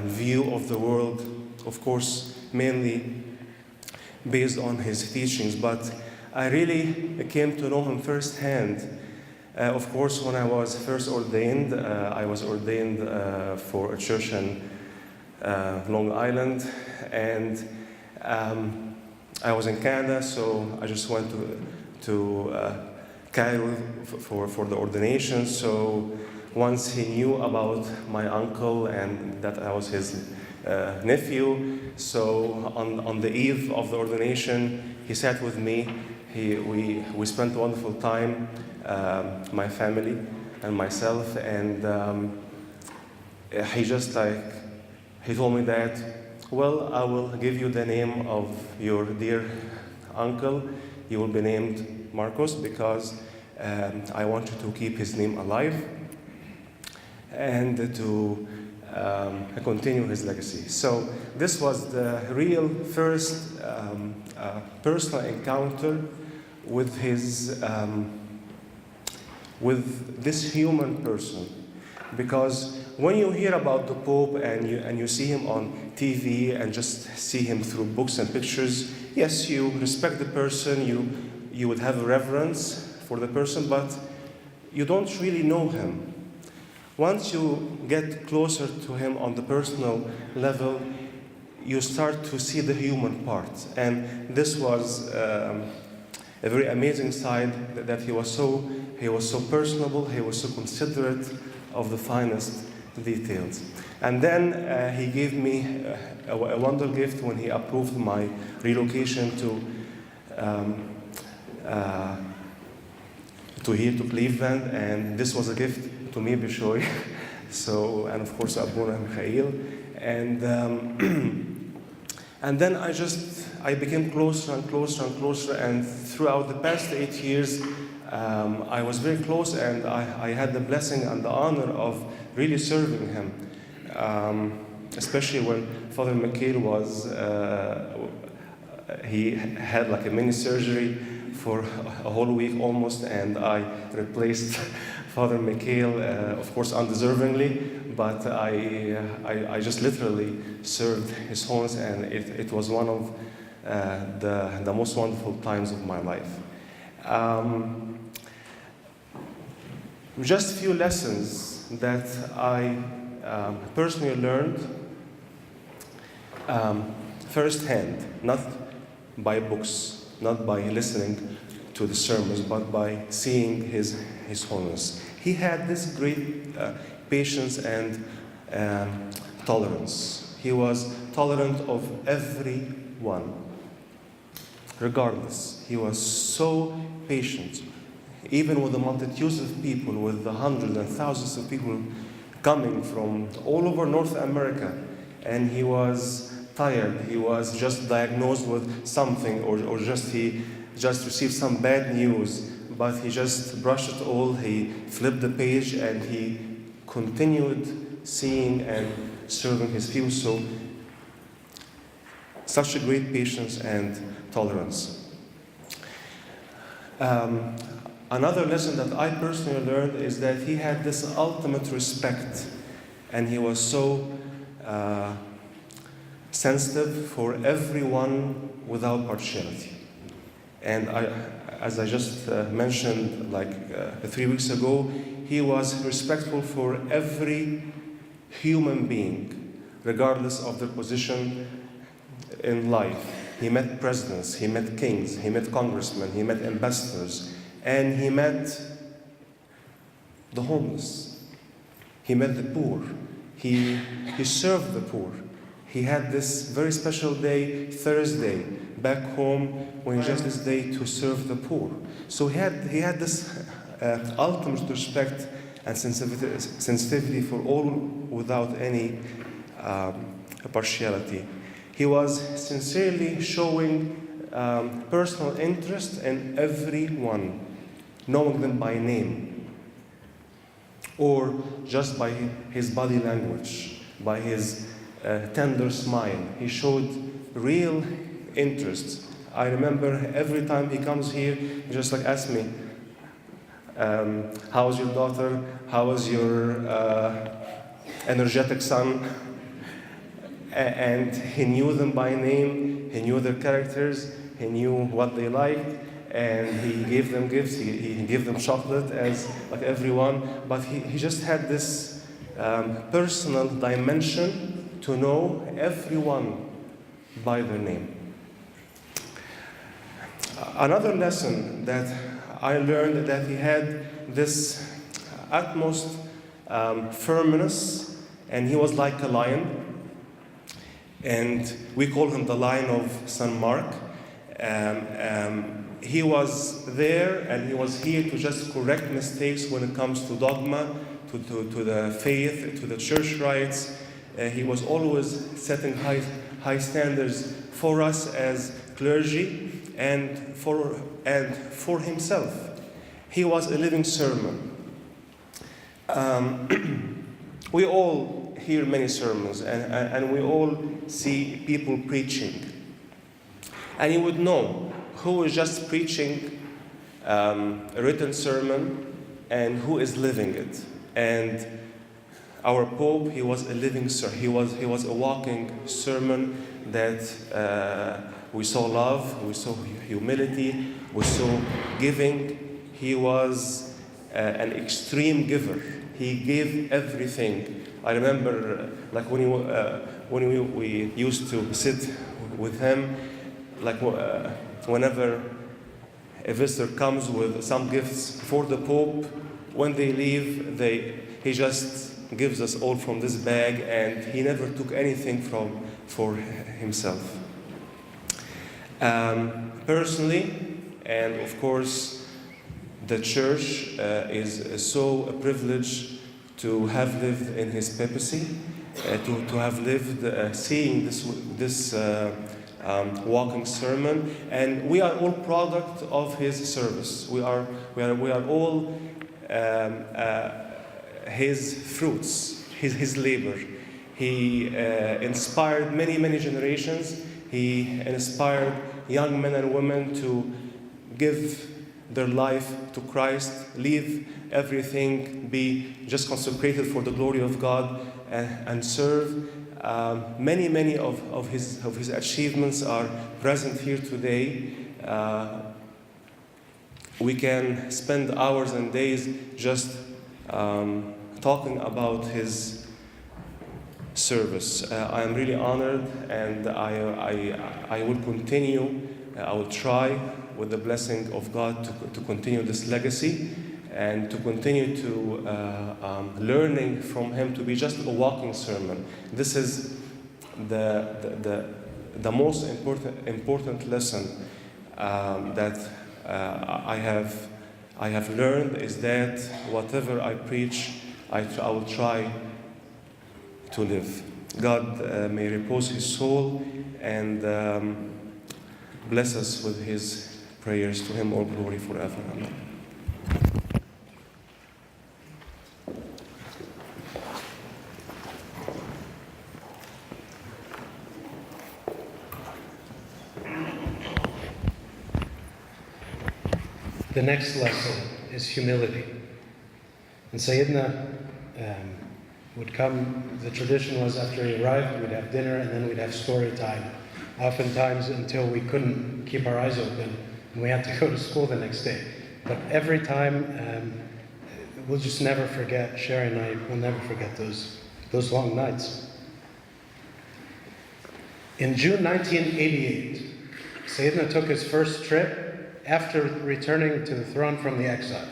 view of the world, of course, mainly based on his teachings, but I really came to know him firsthand. Of course, when I was first ordained, I was ordained for a church in Long Island, and I was in Canada, so I just went to Cairo for the ordination. So once he knew about my uncle and that I was his nephew, so on the eve of the ordination, he sat with me. We spent a wonderful time, my family and myself, and he told me that, well, I will give you the name of your dear uncle. He will be named Marcos because I want you to keep his name alive and to continue his legacy. So this was the real first personal encounter with with this human person, because when you hear about the Pope and you see him on TV and just see him through books and pictures, yes, you respect the person, you would have a reverence for the person, but you don't really know him. Once you get closer to him on the personal level, you start to see the human part. And this was a very amazing side, that he was so personable, he was so considerate of the finest details. And then he gave me a wonderful gift when he approved my relocation to here to Cleveland, and this was a gift to me, Bishoy. So, and of course Abuna Mikhail, and then I became closer and closer and closer, and throughout the past 8 years, I was very close, and I had the blessing and the honor of really serving him, especially when Father Mikhail was, he had like a mini surgery for a whole week almost, and I replaced Father Mikhail, of course undeservingly, but I just literally served His Holiness, and it was one of the most wonderful times of my life. Just a few lessons that I personally learned firsthand, not by books, not by listening to the sermons, but by seeing His Holiness. He had this great patience and tolerance. He was tolerant of everyone, regardless. He was so patient, even with the multitudes of people, with the hundreds and thousands of people coming from all over North America, and he was tired. He was just diagnosed with something, or he just received some bad news, but he just brushed it all, he flipped the page, and he continued seeing and serving his people. So, such a great patience and tolerance. Another lesson that I personally learned is that he had this ultimate respect, and he was so sensitive for everyone without partiality. And as I just mentioned, like 3 weeks ago, he was respectful for every human being, regardless of their position in life. He met presidents, he met kings, he met congressmen, he met ambassadors, and he met the homeless. He met the poor. He served the poor. He had this very special day, Thursday, back home, when he just this day to serve the poor. So he had this ultimate respect and sensitivity for all without any partiality. He was sincerely showing personal interest in everyone, knowing them by name, or just by his body language, by his tender smile. He showed real interest. I remember every time he comes here, he just like asks me, how's your daughter? How is your energetic son? And he knew them by name, he knew their characters, he knew what they liked, and he gave them gifts, he gave them chocolate as like everyone, but he just had this personal dimension to know everyone by their name. Another lesson that I learned, that he had this utmost firmness, and he was like a lion. And we call him the Lion of St. Mark. He was there, and he was here to just correct mistakes when it comes to dogma, to the faith, to the church rites. He was always setting high standards for us as clergy and for himself. He was a living sermon. We all hear many sermons, and we all see people preaching. And you would know who is just preaching a written sermon and who is living it. And our Pope, he was a living sermon. He was a walking sermon that we saw love, we saw humility, we saw giving. He was an extreme giver. He gave everything. I remember, like when we used to sit with him, like whenever a visitor comes with some gifts for the Pope, when they leave, he just gives us all from this bag, and he never took anything for himself. Personally, and of course, the church is so privileged to have lived in his papacy, to have lived seeing this walking sermon, and we are all product of his service. We are all his fruits, his labor. He inspired many generations. He inspired young men and women to give their life to Christ, leave everything, be just consecrated for the glory of God, and serve. Many of his achievements are present here today. We can spend hours and days just talking about his service. I am really honored, and I will continue. I will try, with the blessing of God, to continue this legacy and to continue to learning from him, to be just a walking sermon. This is the most important lesson that I have learned, is that whatever I preach, I will try to live. God may repose his soul and bless us with his prayers. To him all glory forever. Amen. The next lesson is humility. And Sayyidina would come, the tradition was after he arrived, we'd have dinner and then we'd have story time. Oftentimes until we couldn't keep our eyes open and we had to go to school the next day. But every time, we'll just never forget, Sherry and I will never forget those long nights. In June 1988, Sayyidina took his first trip after returning to the throne from the exile.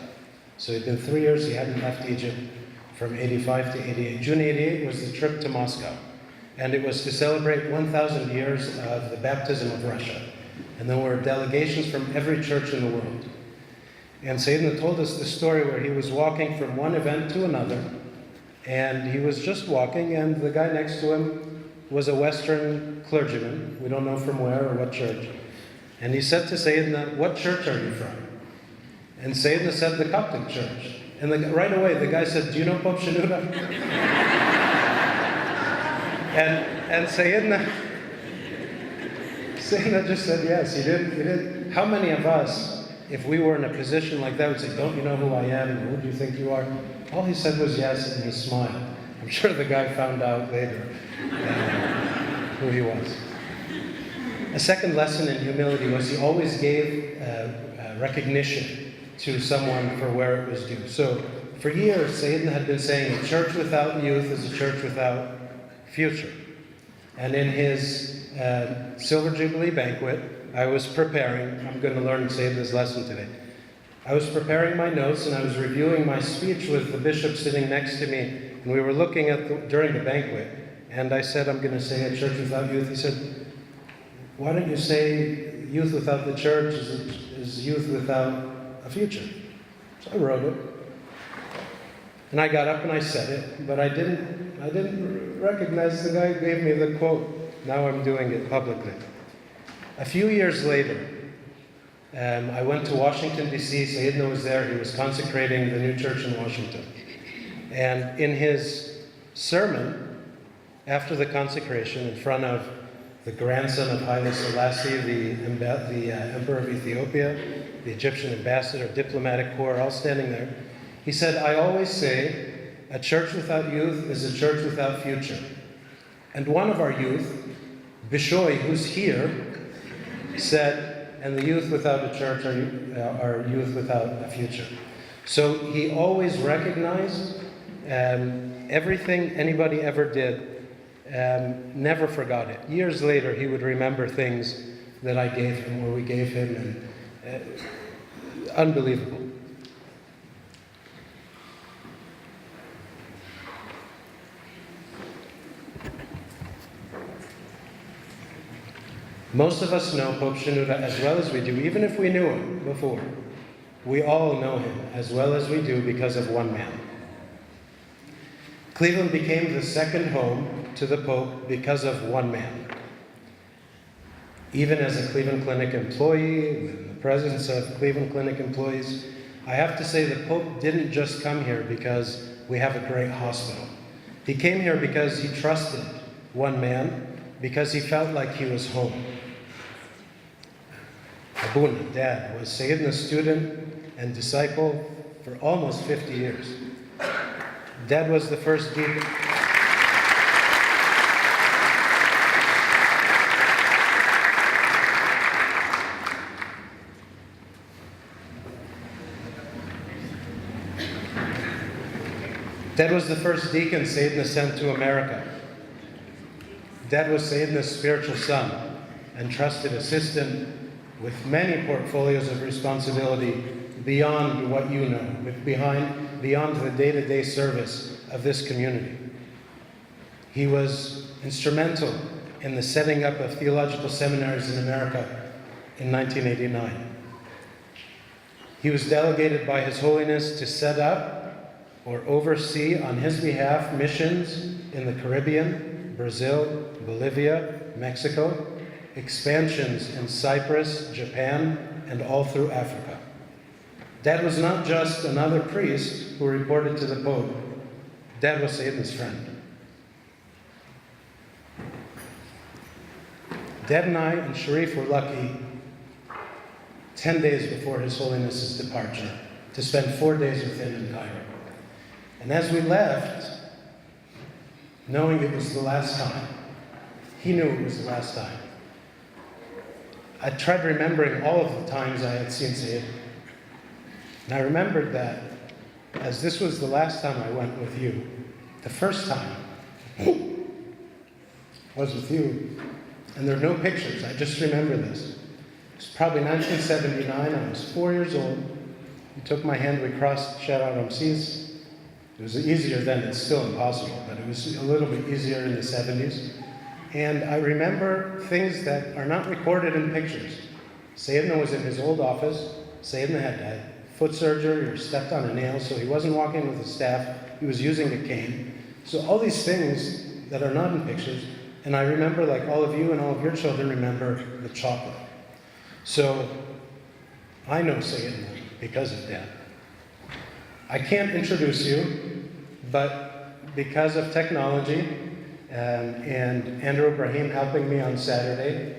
So it'd been 3 years he hadn't left Egypt, from 85 to 88. June 88 was the trip to Moscow. And it was to celebrate 1,000 years of the baptism of Russia. And there were delegations from every church in the world. And Sayyidina told us the story where he was walking from one event to another, and he was just walking, and the guy next to him was a Western clergyman. We don't know from where or what church. And he said to Sayyidina, "What church are you from?" And Sayyidina said, "The Coptic church." And right away the guy said, "Do you know Pope Shenouda?" And Sayyidina just said yes. He did. How many of us, if we were in a position like that, would say, "Don't you know who I am? And who do you think you are?" All he said was yes, and he smiled. I'm sure the guy found out later who he was. A second lesson in humility was he always gave recognition to someone for where it was due. So for years, Sayyidina had been saying, a church without youth is a church without future. And in his Silver Jubilee banquet, I was preparing, I'm going to learn Sayyidina's lesson today. I was preparing my notes and I was reviewing my speech with the bishop sitting next to me, and we were looking at during the banquet, and I said, I'm going to say a church without youth. He said, why don't you say youth without the church is youth without a future? So I wrote it. And I got up and I said it, but I didn't recognize the guy who gave me the quote. Now I'm doing it publicly. A few years later, I went to Washington, D.C. Sayyidina was there. He was consecrating the new church in Washington. And in his sermon, after the consecration, in front of the grandson of Haile Selassie, the Emperor of Ethiopia, the Egyptian ambassador, diplomatic corps, all standing there, he said, I always say, a church without youth is a church without future. And one of our youth, Bishoy, who's here, said, and the youth without a church are youth without a future. So he always recognized everything anybody ever did, never forgot it. Years later, he would remember things that I gave him or we gave him. And unbelievable. Most of us know Pope Shenouda as well as we do, even if we knew him before. We all know him as well as we do because of one man. Cleveland became the second home to the Pope because of one man. Even as a Cleveland Clinic employee, in the presence of Cleveland Clinic employees, I have to say the Pope didn't just come here because we have a great hospital. He came here because he trusted one man, because he felt like he was home. Abuna, Dad, was Sayyidina's student and disciple for almost 50 years. Dad was the first deacon. Dad was the first deacon Sayyidina sent to America. Dad was Sayyidina's spiritual son and trusted assistant with many portfolios of responsibility beyond what you know, beyond the day-to-day service of this community. He was instrumental in the setting up of theological seminaries in America in 1989. He was delegated by His Holiness to set up or oversee on his behalf missions in the Caribbean, Brazil, Bolivia, Mexico, expansions in Cyprus, Japan, and all through Africa. Dad was not just another priest who reported to the Pope. Dad was Sayyidina's friend. Dad and I and Sharif were lucky 10 days before His Holiness's departure to spend 4 days with him in Cairo. And as we left, knowing it was the last time, he knew it was the last time, I tried remembering all of the times I had seen Sayyid. And I remembered that as this was the last time I went with you, the first time was with you. And there are no pictures, I just remember this. It was probably 1979, I was 4 years old. You took my hand, we crossed Shara Ramses. It was easier then, it's still impossible, but it was a little bit easier in the 70s. And I remember things that are not recorded in pictures. Sayyidina was in his old office. Sayyidina had foot surgery or stepped on a nail, so he wasn't walking with a staff. He was using a cane. So all these things that are not in pictures. And I remember, like all of you and all of your children remember, the chocolate. So I know Sayyidina because of that. I can't introduce you, but because of technology, and Andrew Ibrahim helping me on Saturday,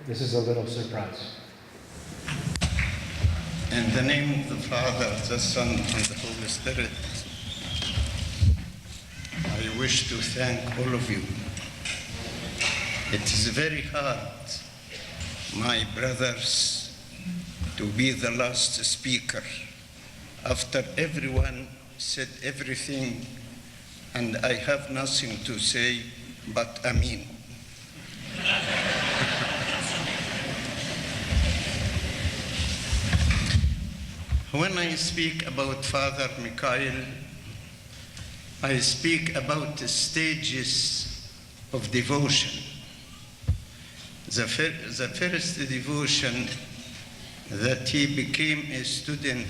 this is a little surprise. In the name of the Father, the Son, and the Holy Spirit, I wish to thank all of you. It is very hard, my brothers, to be the last speaker after everyone said everything, and I have nothing to say but Amin. When I speak about Father Mikhail, I speak about the stages of devotion. The first devotion that he became a student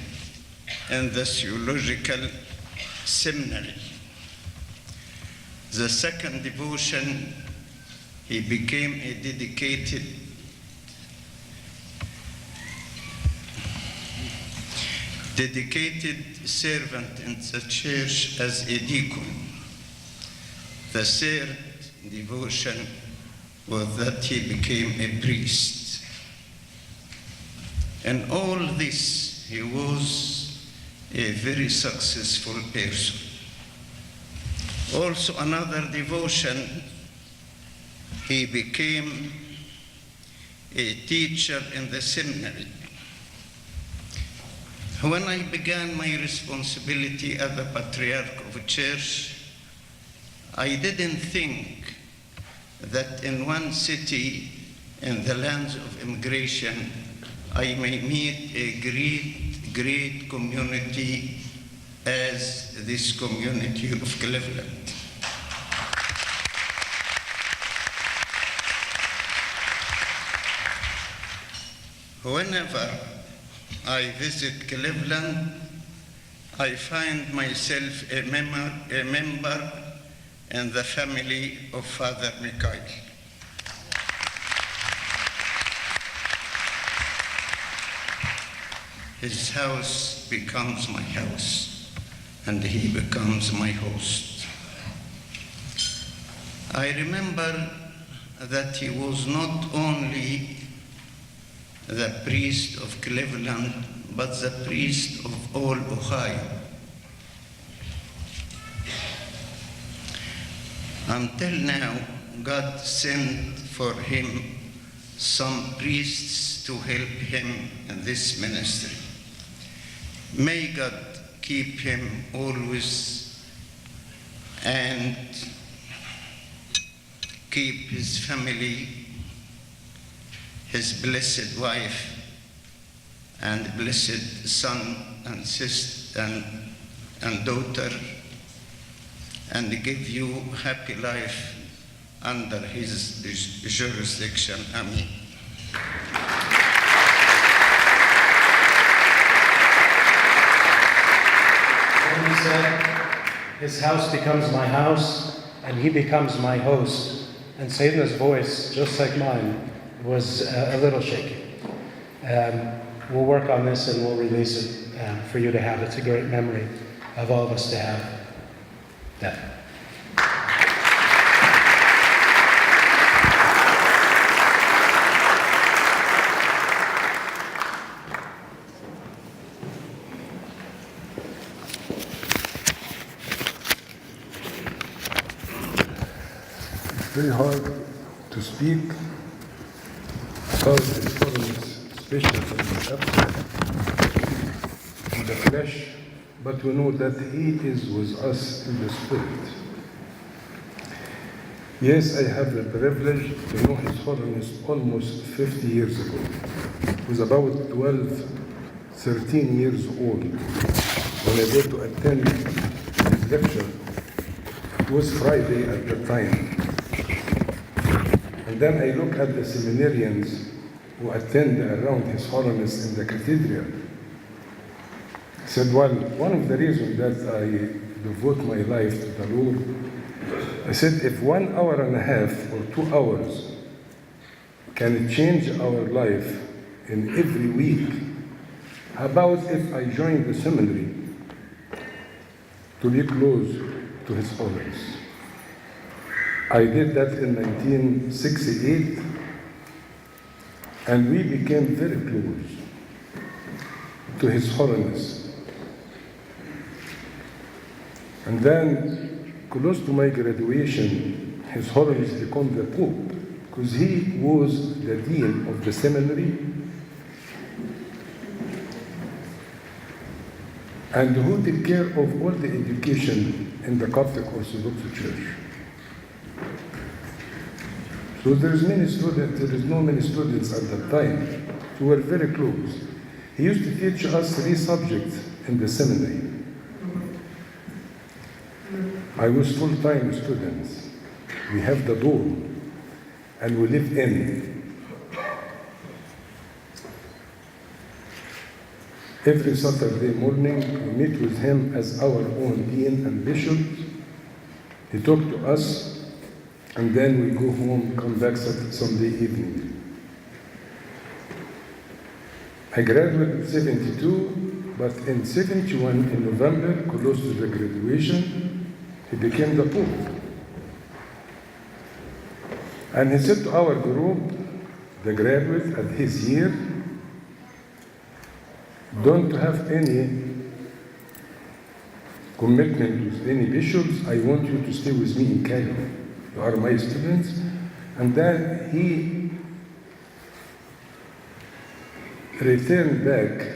in the theological seminary. The second devotion, he became a dedicated servant in the church as a deacon. The third devotion was that he became a priest. In all this, he was a very successful person. Also, another devotion, he became a teacher in the seminary. When I began my responsibility as the Patriarch of a church, I didn't think that in one city in the lands of immigration I may meet a great community as this community of Cleveland. Whenever I visit Cleveland, I find myself a member in the family of Father Mikhail. His house becomes my house, and he becomes my host. I remember that he was not only the priest of Cleveland, but the priest of all Ohio. Until now, God sent for him some priests to help him in this ministry. May God keep him always and keep his family, his blessed wife, and blessed son and sister and daughter, and give you happy life under his jurisdiction. Amen. He said, his house becomes my house, and he becomes my host. And Sayyidina's voice, just like mine, was a little shaky. We'll work on this and we'll release it for you to have. It's a great memory of all of us to have that. Very hard to speak about His Holiness, especially in the flesh, but we know that He is with us in the Spirit. Yes, I have the privilege to know His Holiness almost 50 years ago. I was about 12, 13 years old when I go to attend his lecture. It was Friday at the time. And then I look at the seminarians who attend around His Holiness in the cathedral. I said, well, one of the reasons that I devote my life to the Lord, I said, if 1 hour and a half or 2 hours can change our life in every week, how about if I join the seminary to be close to His Holiness? I did that in 1968, and we became very close to His Holiness. And then, close to my graduation, His Holiness became the Pope, because he was the dean of the seminary, and who took care of all the education in the Coptic Orthodox Church. So there is no many students at that time. We were very close. He used to teach us 3 subjects in the seminary. I was full-time students. We have the dorm, and we live in. Every Saturday morning, we meet with him as our own dean and bishop. He talked to us, and then we go home, come back Sunday evening. I graduated in 72, but in 71, in November, close to the graduation, he became the Pope. And he said to our group, the graduates at his year, don't have any commitment with any bishops. I want you to stay with me in Cairo. You are my students. And then he returned back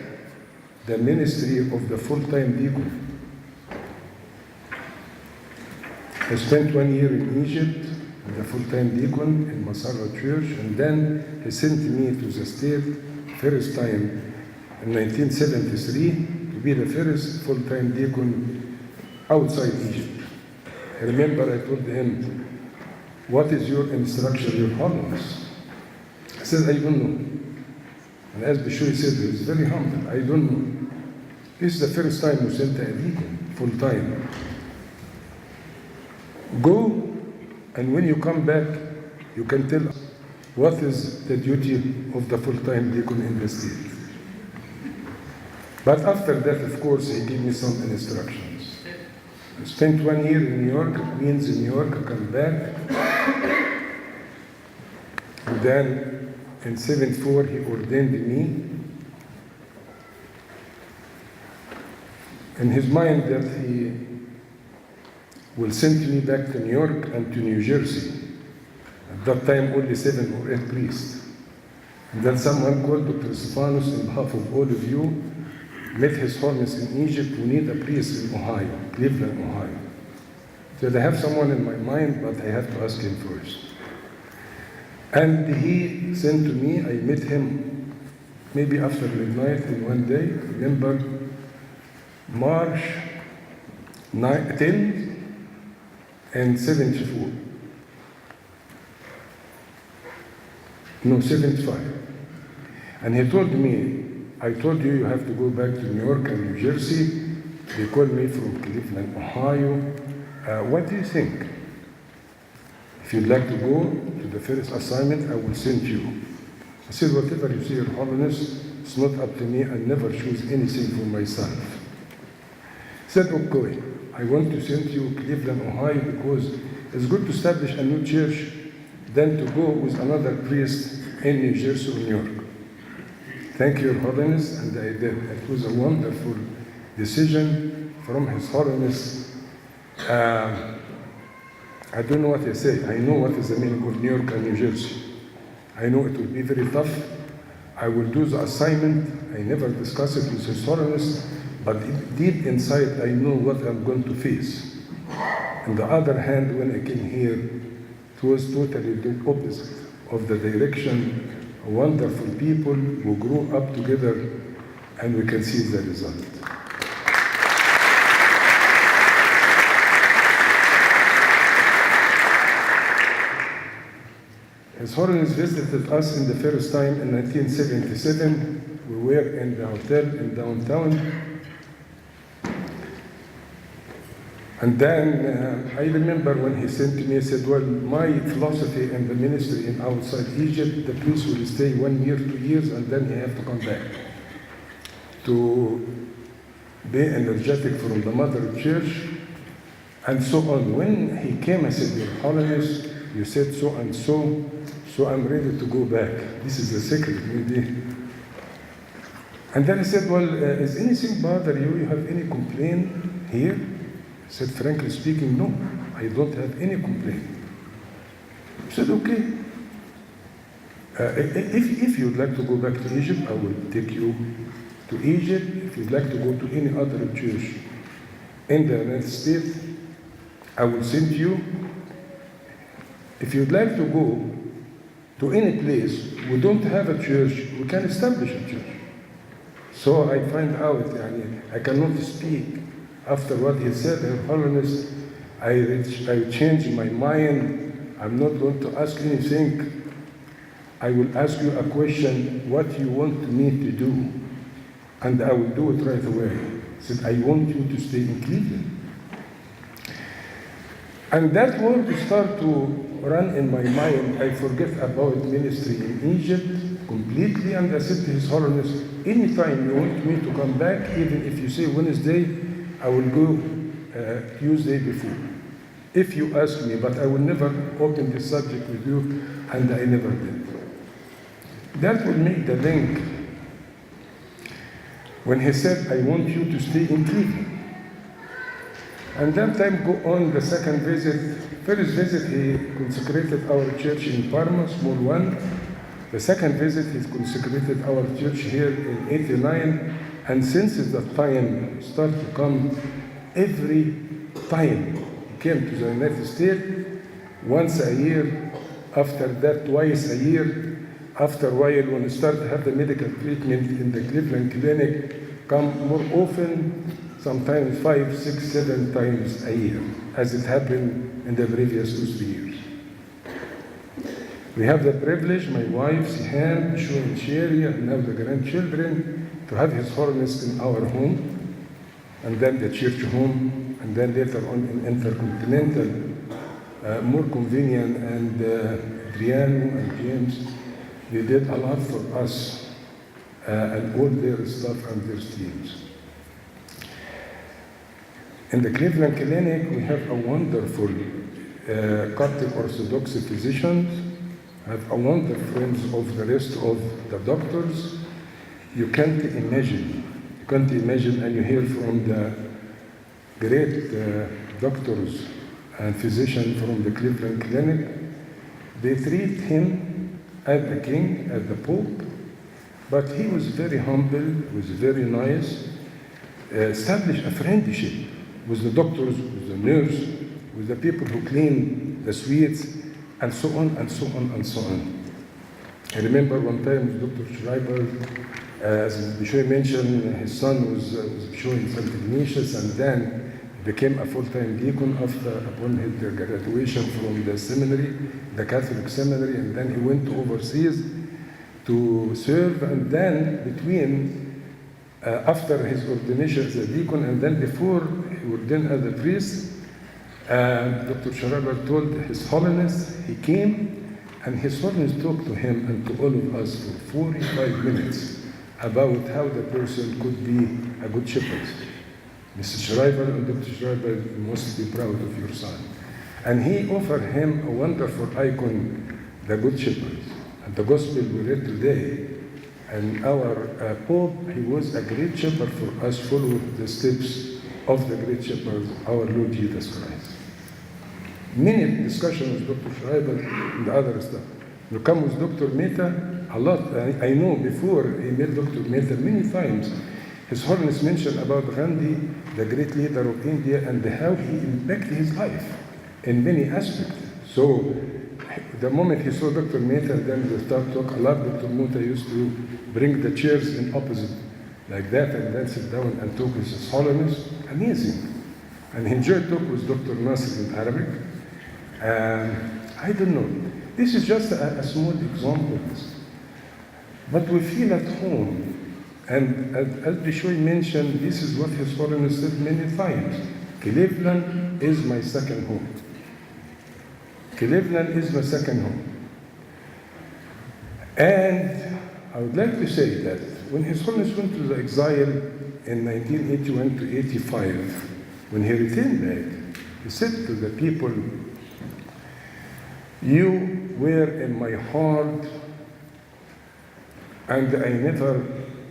the ministry of the full-time deacon. I spent 1 year in Egypt with the full-time deacon in Masara Church, and then he sent me to the state first time in 1973 to be the first full-time deacon outside Egypt. I remember I told him, "What is your instruction, Your Holiness?" I said, "I don't know." And as Bishop said, he was very humble. "I don't know. This is the first time we sent a deacon full-time. Go, and when you come back, you can tell us what is the duty of the full-time deacon in the state." But after that, of course, he gave me some instructions. I spent 1 year in New York. It means in New York, I come back. And then in 1974, he ordained me. In his mind that he will send me back to New York and to New Jersey. At that time, only 7 or 8 priests. And then someone called Dr. Stephanos on behalf of all of you, met His Holiness in Egypt. We need a priest in Ohio, Cleveland, Ohio. So I have someone in my mind, but I have to ask him first. And he sent to me, I met him maybe after midnight in one day, remember, March 10th and 74. No, 75. And he told me, "I told you you have to go back to New York and New Jersey. They called me from Cleveland, Ohio. What do you think? If you'd like to go to the first assignment, I will send you." I said, "Whatever you say, Your Holiness, it's not up to me. I never choose anything for myself." He said, "Okay, I want to send you Cleveland, Ohio, because it's good to establish a new church than to go with another priest in New Jersey or New York." Thank you, Your Holiness, and I did. It was a wonderful decision from His Holiness. I don't know what to say. I know what is the meaning of New York and New Jersey. I know it will be very tough. I will do the assignment. I never discuss it with His Holiness, but deep inside I know what I'm going to face. On the other hand, when I came here, it was totally the opposite of the direction. Wonderful people who grew up together, and we can see the result. His Holiness visited us in the first time in 1977. We were in the hotel in downtown. And then I remember when he sent to me, he said, "Well, my philosophy in the ministry in outside Egypt, the priest will stay 1 year, 2 years, and then he have to come back to be energetic from the mother church, and so on." When he came, I said, "Your Holiness, you said so and so, so I'm ready to go back. This is the secret, maybe." And then he said, "Well, is anything bother you? You have any complaint here?" I said, "Frankly speaking, no, I don't have any complaint." He said, "Okay. If you'd like to go back to Egypt, I will take you to Egypt. If you'd like to go to any other church in the United States, I will send you. If you'd like to go to any place we don't have a church, we can establish a church." So I find out, I cannot speak after what he said. Your Holiness, I changed my mind. I'm not going to ask anything. I will ask you a question, what you want me to do, and I will do it right away. He said, "I want you to stay in Cleveland." And that word start to run in my mind. I forget about ministry in Egypt completely, and I said to His Holiness, "Anytime you want me to come back, even if you say Wednesday, I will go Tuesday before, if you ask me, but I will never open this subject with you," and I never did. That will make the link when he said, "I want you to stay in Cleveland." And that time go on the second visit. First visit, he consecrated our church in Parma, small one. The second visit, he consecrated our church here in 89. And since that time, started to come every time. He came to the United States once a year, after that twice a year, after a while, when you start to have the medical treatment in the Cleveland Clinic, come more often, sometimes 5, 6, 7 times a year, as it happened in the previous 2-3 years. We have the privilege, my wife, Sihan, Shu and Sherry, and now the grandchildren, to have His Holiness in our home, and then the church home, and then later on in Intercontinental, more convenient, and Adriano and James, they did a lot for us, and all their staff and their teams. In the Cleveland Clinic, we have a wonderful Coptic Orthodox physicians, have a wonderful friends of the rest of the doctors. You can't imagine, and you hear from the great doctors and physicians from the Cleveland Clinic. They treat him as the king, as the Pope, but he was very humble, was very nice, established a friendship with the doctors, with the nurse, with the people who clean the suites, and so on, and so on, and so on. I remember one time Dr. Schreiber, as Bishoy mentioned, his son was Bishoy in St. Ignatius, and then became a full-time deacon upon his graduation from the seminary, the Catholic seminary, and then he went overseas to serve, and then between, after his ordination as a deacon, and then before he ordained as a priest, Dr. Schreiber told His Holiness, he came, and His Holiness talked to him and to all of us for 45 minutes about how the person could be a good shepherd. Mrs. Schreiber and Dr. Schreiber, you must be proud of your son. And he offered him a wonderful icon, the Good Shepherd. And the gospel we read today, and our Pope, he was a great shepherd for us, follow the steps of the great shepherd, our Lord Jesus Christ. Many discussions with Dr. Schreiber and the other stuff. You come with Dr. Mehta, a lot. I know before he met Dr. Mehta many times, His Holiness mentioned about Gandhi, the great leader of India, and how he impacted his life in many aspects. So the moment he saw Dr. Mehta, then they started talk a lot. Dr. Mehta used to bring the chairs in opposite like that, and then sit down and talk with His Holiness. Amazing. And he enjoyed talk with Dr. Nasser in Arabic. I don't know. This is just a small example. But we feel at home. And as Bishoy mentioned, this is what His Holiness said many times. Cleveland is my second home. Cleveland is my second home. And I would like to say that when His Holiness went to the exile in 1981 to 85, when he returned back, he said to the people, you were in my heart, and I never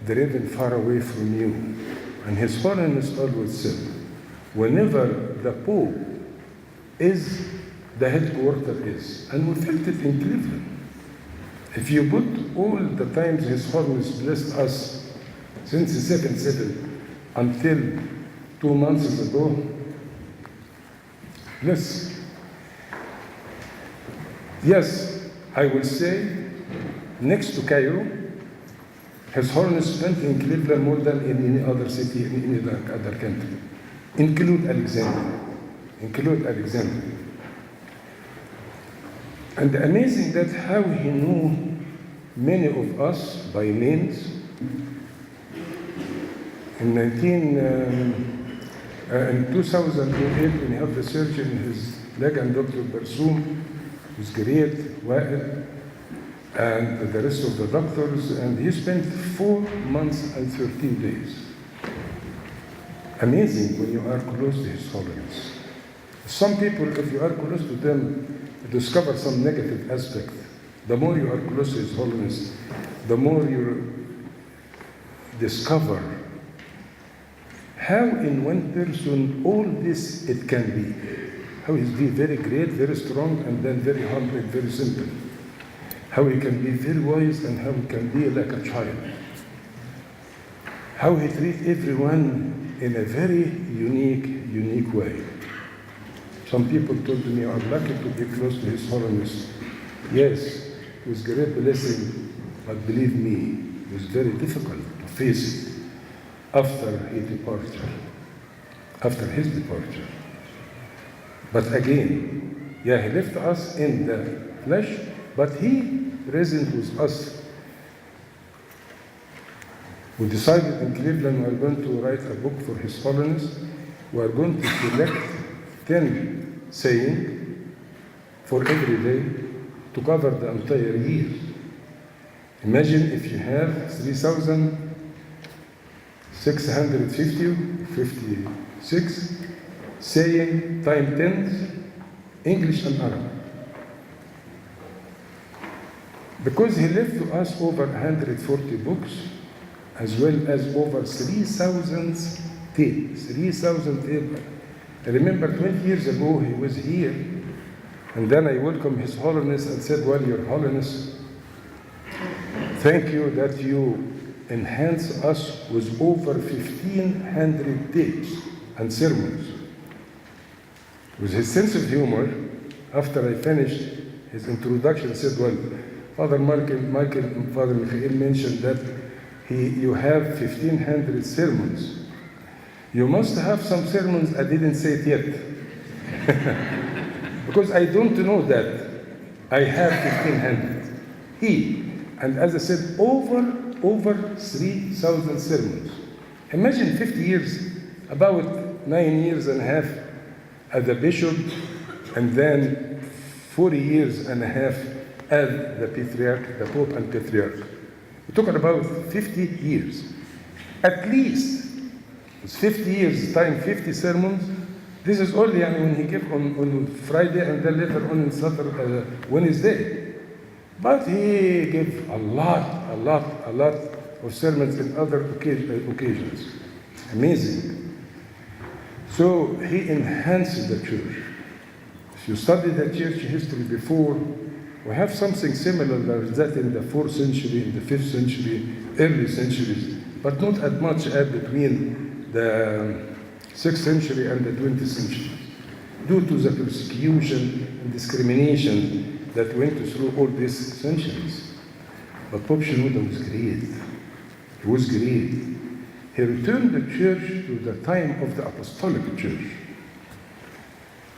driven far away from you. And His Holiness always said, whenever the Pope is, the headquarters is, and we felt it in Cleveland. If you put all the times His Holiness blessed us since the 2nd until 2 months ago, yes, I will say, next to Cairo, His Holiness spent in Cleveland more than in any other city in any other country, include Alexandria. And amazing that how he knew many of us by names. In 2008, when he had the surgery in his leg, and Dr. Barsoum was great, Wa'il, and the rest of the doctors, and he spent 4 months and 13 days. Amazing when you are close to His Holiness. Some people, if you are close to them, discover some negative aspect. The more you are close to His Holiness, the more you discover how in one person all this it can be. How he's be very great, very strong, and then very humble, very simple. How he can be very wise, and how he can be like a child. How he treats everyone in a very unique way. Some people told me, I'm lucky to be close to His Holiness. Yes, with great blessing, but believe me, it was very difficult to face it after his departure. But again, he left us in the flesh, but he present with us. We decided in Cleveland we are going to write a book for His Holiness. We are going to select 10 sayings for every day to cover the entire year. Imagine if you have 3,656 saying time 10, English and Arabic. Because he left to us over 140 books, as well as over 3,000 tapes. 3,000 tapes. I remember 20 years ago he was here, and then I welcomed His Holiness and said, well, Your Holiness, thank you that you enhance us with over 1,500 tapes and sermons. With his sense of humor, after I finished his introduction, said, well, Father Michael mentioned that you have 1,500 sermons. You must have some sermons I didn't say it yet. Because I don't know that I have 1,500. And as I said, over 3,000 sermons. Imagine 50 years, about 9 years and a half as a bishop, and then 40 years and a half as the patriarch, the Pope and Patriarch. We're talking about 50 years. At least, it's 50 years time, 50 sermons. This is only when he gave on Friday and then later on Saturday, Wednesday. But he gave a lot of sermons in other occasions. Amazing. So he enhanced the church. If you study the church history before, we have something similar to that in the 4th century, in the 5th century, early centuries, but not as much as between the 6th century and the 20th century, due to the persecution and discrimination that went through all these centuries. But Pope Shenouda was great. He was great. He returned the church to the time of the apostolic church.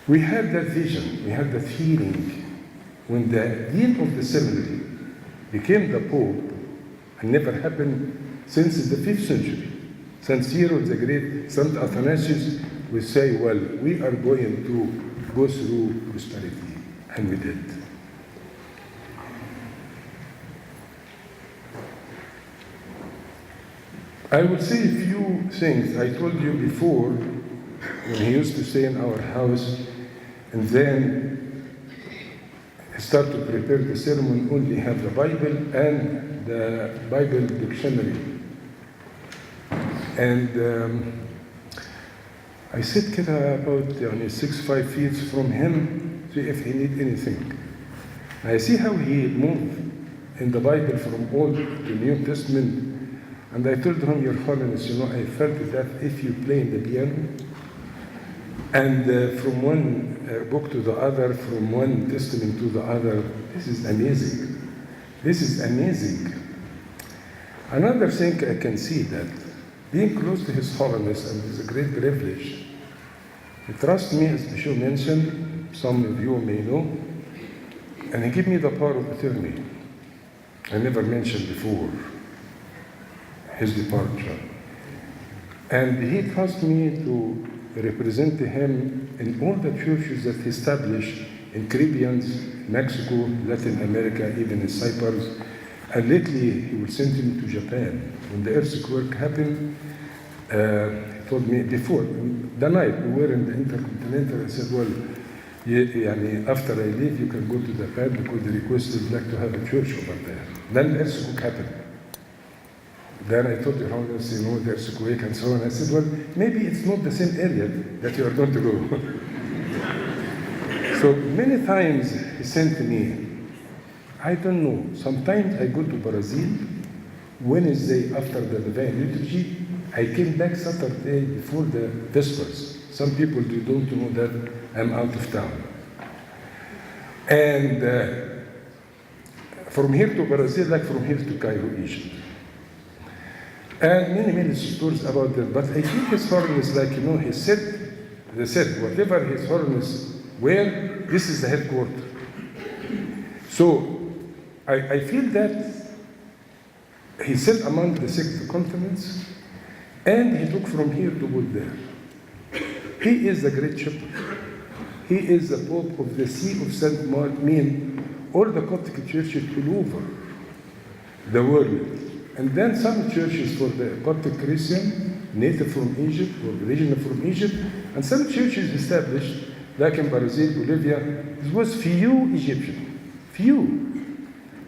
We had that vision, we had that feeling when the dean of the seminary became the Pope, and never happened since the 5th century. St. Cyril the Great, St. Athanasius would say, well, we are going to go through prosperity, and we did. I will say a few things. I told you before, when he used to stay in our house, and then start to prepare the sermon, only have the Bible and the Bible dictionary. And I sit about 6-5 feet from him, see if he need anything. I see how he moved in the Bible from Old to New Testament. And I told him, Your Holiness, I felt that if you play the piano, and from one book to the other, from one testament to the other, this is amazing. This is amazing. Another thing I can see that being close to His Holiness, and it's a great privilege, he trusts me, as Bishop mentioned, some of you may know, and he gave me the power of attorney. I never mentioned before his departure. And he trusts me to represent him in all the churches that he established in Caribbean, Mexico, Latin America, even in Cyprus. And lately, he will send him to Japan. When the earthquake happened, he told me before, the night we were in the Intercontinental, I said, well, after I leave, you can go to Japan because the request is like to have a church over there. Then the earthquake happened. Then I told the Holiness, the earthquake and so on. I said, well, maybe it's not the same area that you are going to go. So many times he sent me, I don't know, sometimes I go to Brazil, Wednesday after the Divine Liturgy, I came back Saturday before the Vespers. Some people don't know that I'm out of town. And from here to Brazil, like from here to Cairo, Egypt. And many stories about that. But I think His Holiness, like, they said, whatever His Holiness wear, this is the headquarters. So I feel that He sat among the 6 continents, and He took from here to put there. He is the great shepherd. He is the Pope of the See of St. Martin, all the Coptic churches all over the world. And then some churches for the Coptic Christian, native from Egypt or original from Egypt, and some churches established, like in Brazil, Bolivia. It was few Egyptians, few.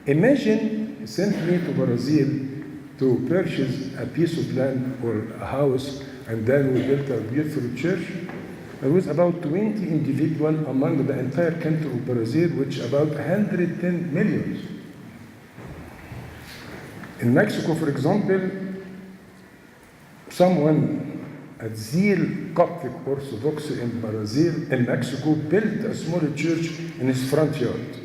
Imagine He sent me to Brazil to purchase a piece of land or a house, and then we built a beautiful church. There was about 20 individuals among the entire country of Brazil, which about 110 million. In Mexico, for example, someone at Zeal Coptic Orthodox in Brazil, in Mexico, built a small church in his front yard.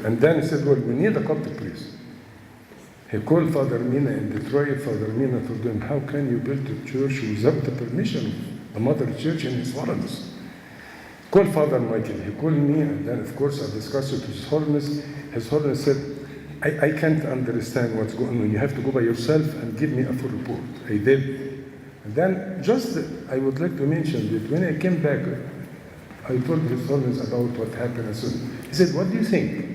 And then he said, well, we need a Coptic priest. He called Father Mina in Detroit. Father Mina told him, how can you build a church without the permission of the Mother Church in His Holiness? Call Father Michael. He called me, and then, of course, I discussed it with His Holiness. His Holiness said, I can't understand what's going on. You have to go by yourself and give me a full report. I did. And then, I would like to mention that when I came back, I told His Holiness about what happened. So he said, what do you think?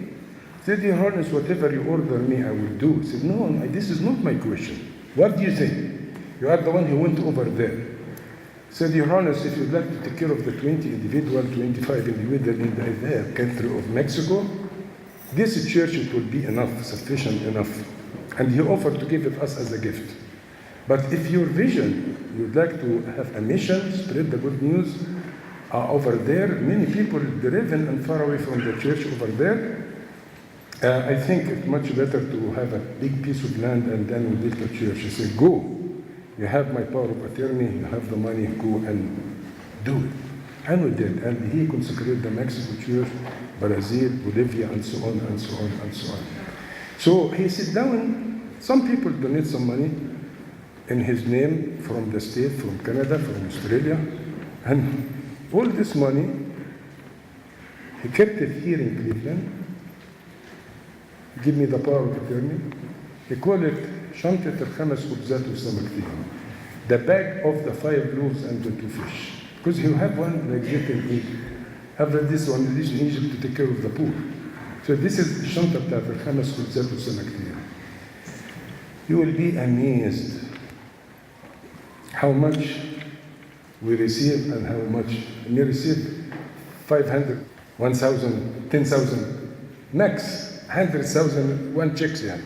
He said, Your Holiness, whatever you order me, I will do. He said, no, this is not my question. What do you think? You are the one who went over there. He said, Your Holiness, if you'd like to take care of the 20 individual, 25 individual in the country of Mexico, this church, it will be enough, sufficient enough. And he offered to give it us as a gift. But if your vision, you'd like to have a mission, spread the good news over there, many people driven and far away from the church over there, I think it's much better to have a big piece of land and then we build a church. He said, go. You have my power of attorney, you have the money, go and do it. And we did. And he consecrated the Mexico church, Brazil, Bolivia, and so on, and so on, and so on. So he sat down. Some people donate some money in his name from the state, from Canada, from Australia. And all this money, he kept it here in Cleveland. Give me the power of attorney. He called it شنطة الخمس خبزات والسمكتين. The bag of the 5 loaves and the 2 fish. Because you have one like that in Egypt. Have this one in Egypt to take care of the poor. So this is الشنطة بتاعت الخمس خبزات والسمكتين. You will be amazed how much we receive and how much we receive. 500, 1,000, 10,000, max. 100,000 one checks يعني.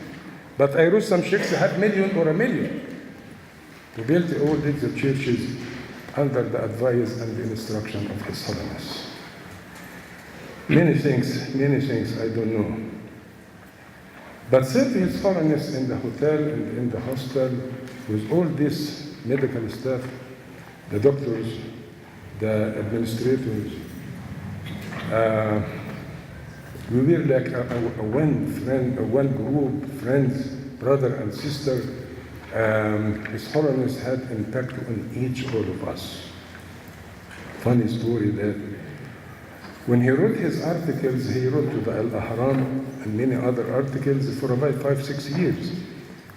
But I wrote some checks have million or a million to build all these churches under the advice and the instruction of His Holiness. Many things I don't know. But serve His Holiness in the hotel and in the hostel with all this medical staff, the doctors, the administrators. We were like one group, friends, brother and sister. His Holiness had impact on each all of us. Funny story that when he wrote his articles, he wrote to the Al-Ahram and many other articles for about 5-6 years.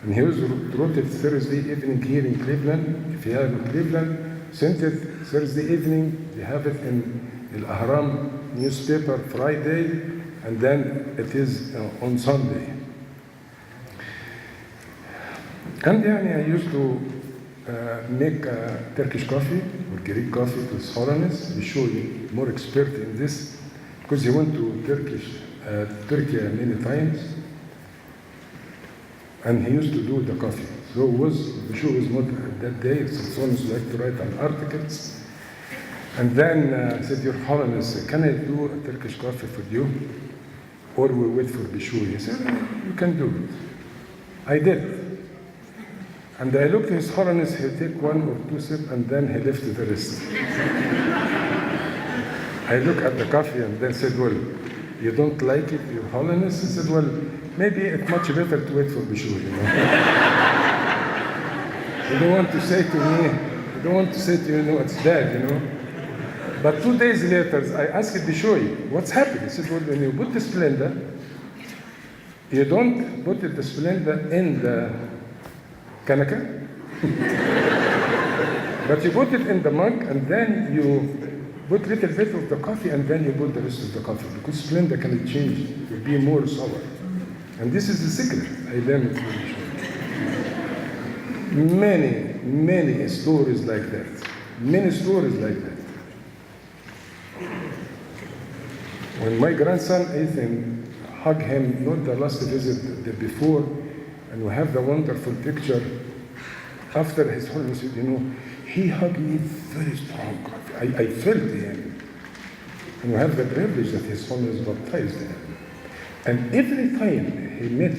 And he wrote it Thursday evening here in Cleveland. If you have in Cleveland, sent it Thursday evening. You have it in Al-Ahram newspaper Friday. And then it is on Sunday. And I used to make Turkish coffee or Greek coffee to His Holiness. He showed more expert in this because he went to Turkey many times. And he used to do the coffee. So the show was not that day. His Holiness liked to write an articles. And then I said, Your Holiness, can I do a Turkish coffee for you? Or we wait for Bishu. He said, you can do it. I did. And I looked at His Holiness, he take 1 or 2 sips, and then he left the rest. I looked at the coffee and then said, well, You don't like it, Your Holiness? He said, well, maybe it's much better to wait for Bishoy, you know. You don't want to say to me, no, it's dead, you know. But 2 days later, I asked Bishoy, what's happened? He said, well, when you put the Splenda, you don't put the Splenda in the kanaka, but you put it in the mug, and then you put a little bit of the coffee, and then you put the rest of the coffee, because Splenda can change, it will be more sour. And this is the secret. I learned it from Bishoy. Many stories like that. Many stories like that. When my grandson Ethan hugged him, not the last visit, the before, and we have the wonderful picture after His Holiness, you know, he hugged me very strong. I felt him. And we have the privilege that His Holiness baptized him. And every time he met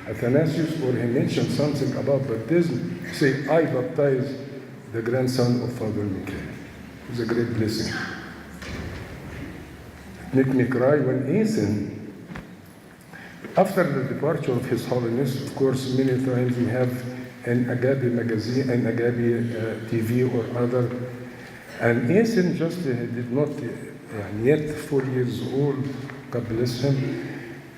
Athanasius or he mentioned something about baptism, he say, I baptize the grandson of Father Mikhail. It was a great blessing. It made me cry when Ethan, after the departure of His Holiness, of course, many times we have an Agape magazine, an Agape TV or other, and Ethan just did not, yet 4 years old, God bless him.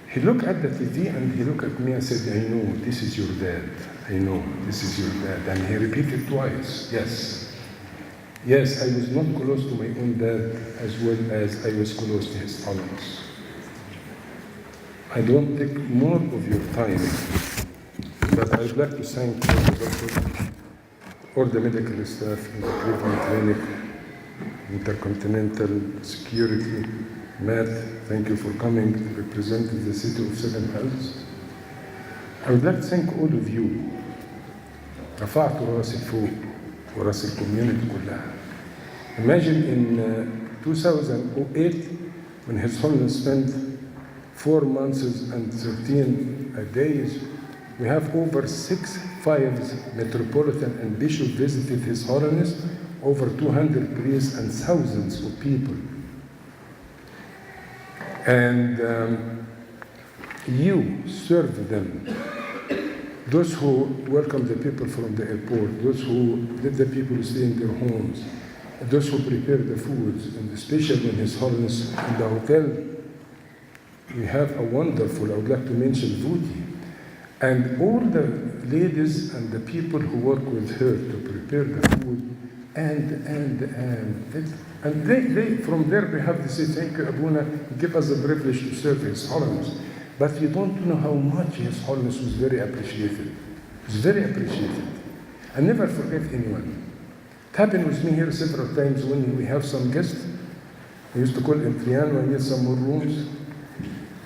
He looked at the TV and he looked at me and said, I know, this is your dad. I know, this is your dad. And he repeated twice, yes. Yes, I was not close to my own dad as well as I was close to His Holiness. I don't take more of your time, but I'd like to thank all the doctors, all the medical staff in the Cleveland Clinic, Intercontinental Security, Matt, thank you for coming to represent the city of Seven Hills. I would like to thank all of you. رفعتوا راسي فوق وراس الكوميونتي كلها. Imagine in 2008 when His Holiness spent 4 months and 13 days, we have over 6 fives metropolitan and bishop visited His Holiness, over 200 priests and thousands of people. And you serve them. Those who welcome the people from the airport, those who let the people stay in their homes, those who prepare the foods, and especially when His Holiness in the hotel, we have a wonderful, I would like to mention Vuti, and all the ladies and the people who work with her to prepare the food, and they from there they have to say, thank you, Abuna, give us the privilege to serve His Holiness. But you don't know how much His Holiness was very appreciated. He was very appreciated. I never forget anyone. It happened with me here several times when we have some guests. I used to call Triano and get some more rooms.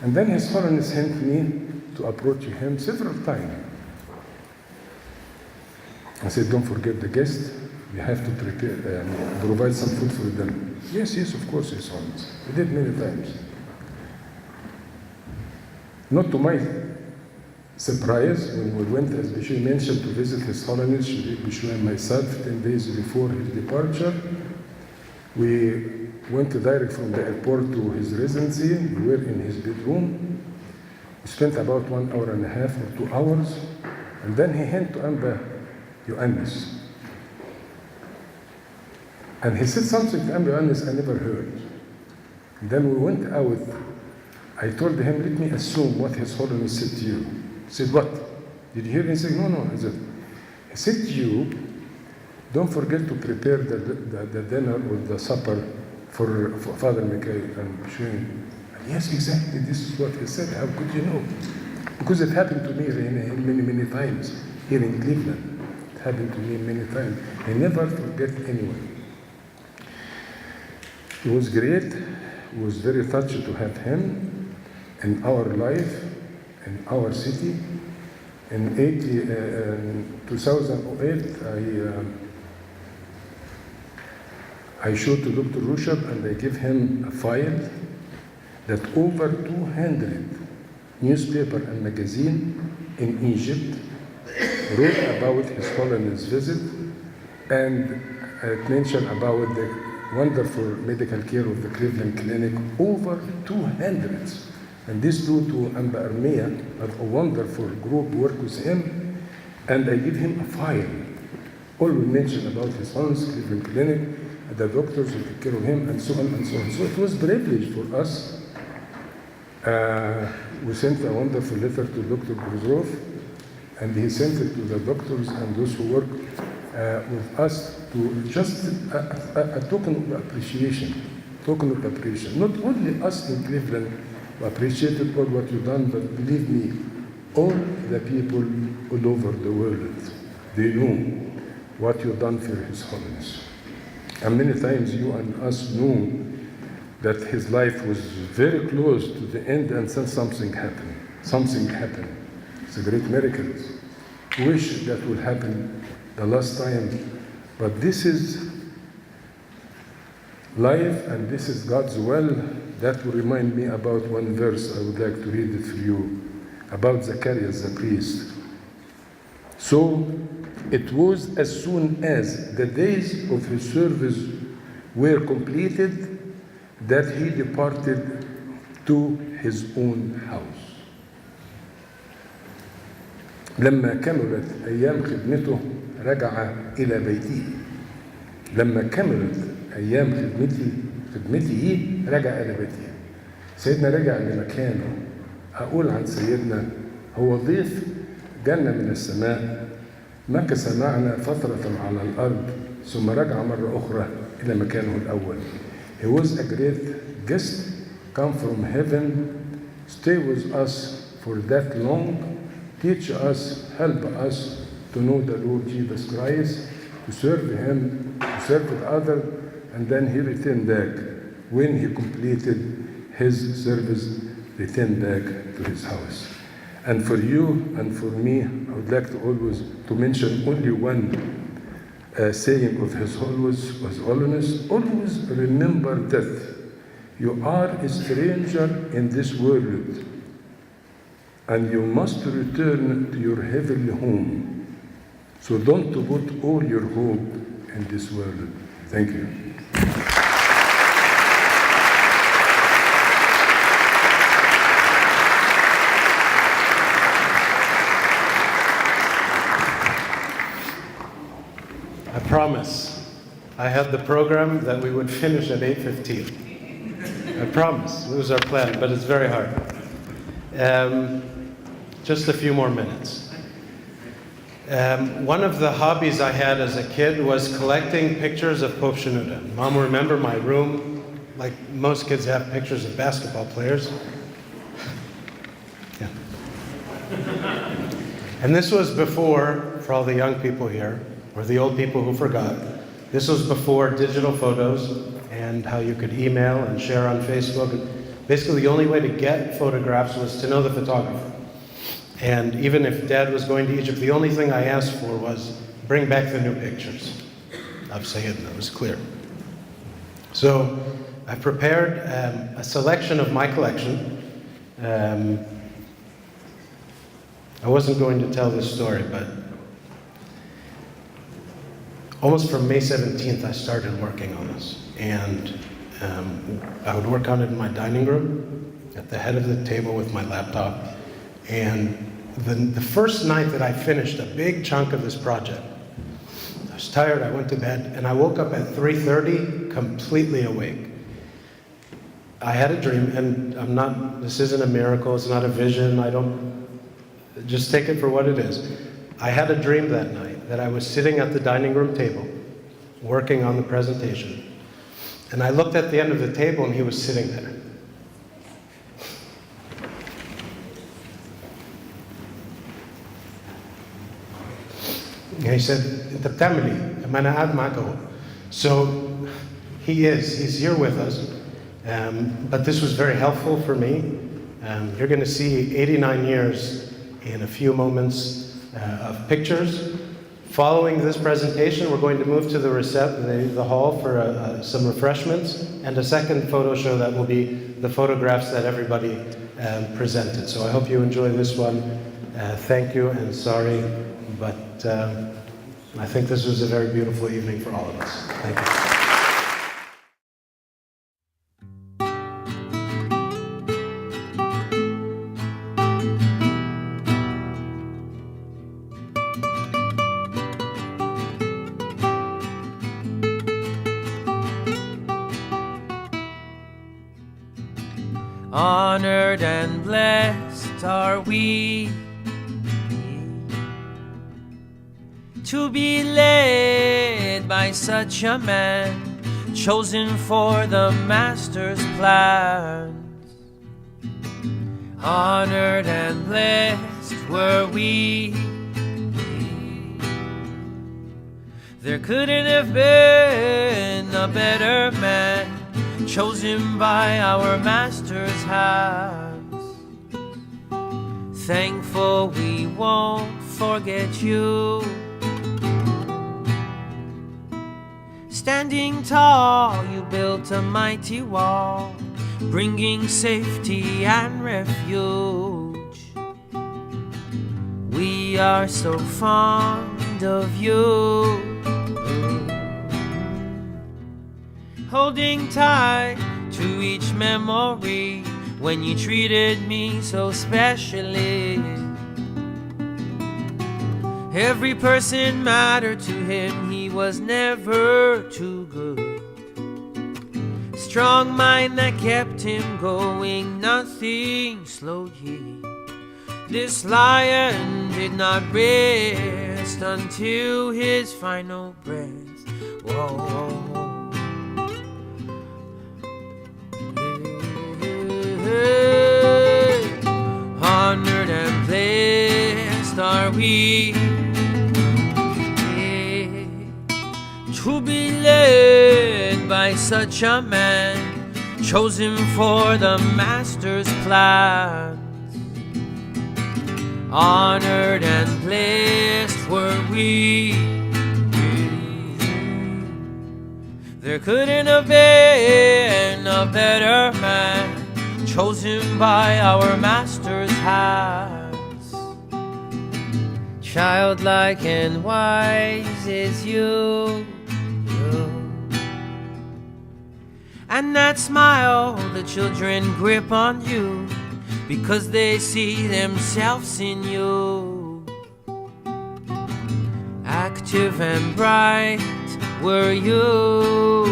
And then His Holiness sent me to approach him several times. I said, don't forget the guests. You have to prepare, provide some food for them. Yes, of course, His Holiness. We did many times. Not to my surprise, when we went, as Bishoy mentioned, to visit His Holiness, Bishoy and myself, 10 days before his departure, we went direct from the airport to his residency. We were in his bedroom. We spent about 1 hour and a half or 2 hours, and then he went to Amba Ioannis. And he said something to Amba Ioannis I never heard. And then we went out. I told him, let me assume what His Holiness said to you. He said, what? Did you hear anything? No. He said to you, don't forget to prepare the dinner or the supper for Father Mikhail and Bishoy. Yes, exactly, this is what he said. How could you know? Because it happened to me many times here in Cleveland. It happened to me many times. I never forget anyone. It was great. It was very touched to have him in our life, in our city. In 2008, I showed to Dr. Rushab and I gave him a file that over 200 newspaper and magazine in Egypt wrote about His Holiness' visit, and it mentioned about wonderful medical care of the Cleveland Clinic, over 200. And this due to Amba Armia, a wonderful group work with him, and I give him a file. All we mention about his son's Cleveland Clinic, and the doctors who take care of him, and so on and so on. So it was a privilege for us. We sent a wonderful letter to Dr. Grozrov, and he sent it to the doctors and those who work with us to just a token of appreciation. Not only us in Cleveland who appreciated all what you've done, but believe me, all the people all over the world, they know what you've done for His Holiness. And many times you and us know that his life was very close to the end, and then something happened. It's a great miracle. Wish that would happen the last time. But this is life, and this is God's will. That will remind me about one verse I would like to read it for you, about Zacharias the priest. So it was as soon as the days of his service were completed that he departed to his own house. لما كملت أيام خدمته رجع إلى بيته. لما كملت أيام خدمته رجع إلى بيته. سيدنا رجع لمكانه. أقول عن سيدنا هو ضيف جنة من السماء، مكث معنا فترة على الأرض ثم رجع مرة أخرى إلى مكانه الأول. He was a great guest, come from heaven, stay with us for that long, teach us, help us to know the Lord Jesus Christ, to serve Him, to serve the other, and then He returned back. When He completed His service, returned back to His house. And for you and for me, I would like to always to mention only one saying of His Holiness, always remember that you are a stranger in this world, and you must return to your heavenly home. So don't put all your hope in this world. Thank you. I promise. I had the program that we would finish at 8:15. I promise. It was our plan, but it's very hard. Just a few more minutes. One of the hobbies I had as a kid was collecting pictures of Pope Shenouda. Mom will remember my room, like most kids have pictures of basketball players. Yeah. And this was before, for all the young people here, or the old people who forgot, this was before digital photos and how you could email and share on Facebook. Basically, the only way to get photographs was to know the photographer. And even if Dad was going to Egypt, the only thing I asked for was bring back the new pictures of Sayyidina. It was clear. So I prepared a selection of my collection. I wasn't going to tell this story, but almost from May 17th, I started working on this. And I would work on it in my dining room, at the head of the table with my laptop. And the first night that I finished a big chunk of this project, I was tired, I went to bed, and I woke up at 3:30, completely awake. I had a dream, and this isn't a miracle, it's not a vision, just take it for what it is. I had a dream that night that I was sitting at the dining room table, working on the presentation, and I looked at the end of the table and he was sitting there. And he said, "Inta bta'meli, ma ana qa'ad ma'ak ahu." So he's here with us, but this was very helpful for me. You're going to see 89 years in a few moments of pictures. Following this presentation, we're going to move to the hall for some refreshments and a second photo show that will be the photographs that everybody presented. So I hope you enjoy this one. Thank you and sorry, but I think this was a very beautiful evening for all of us. Thank you. Honored and blessed are we to be led by such a man, chosen for the Master's plans. Honored and blessed were we. There couldn't have been a better man, chosen by our Master's hands. Thankful we won't forget you. Standing tall, you built a mighty wall, bringing safety and refuge. We are so fond of you. Holding tight to each memory when you treated me so specially. Every person mattered to him, he was never too good. Strong mind that kept him going, nothing slowed ye. This lion did not rest until his final breath. Whoa. Honored and blessed are we to be led by such a man, chosen for the Master's plans. Honored and blessed were we. There couldn't have been a better man, chosen by our Master's hands. Childlike and wise is you. And that smile the children grip on you, because they see themselves in you. Active and bright were you,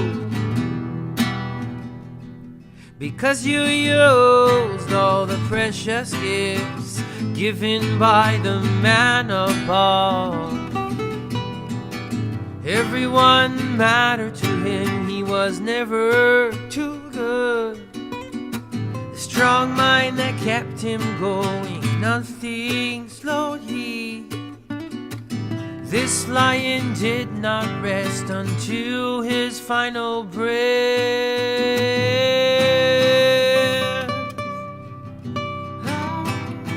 because you used all the precious gifts given by the man above. Everyone mattered to him, he was never too good. The strong mind that kept him going, nothing slowed he. This lion did not rest until his final breath.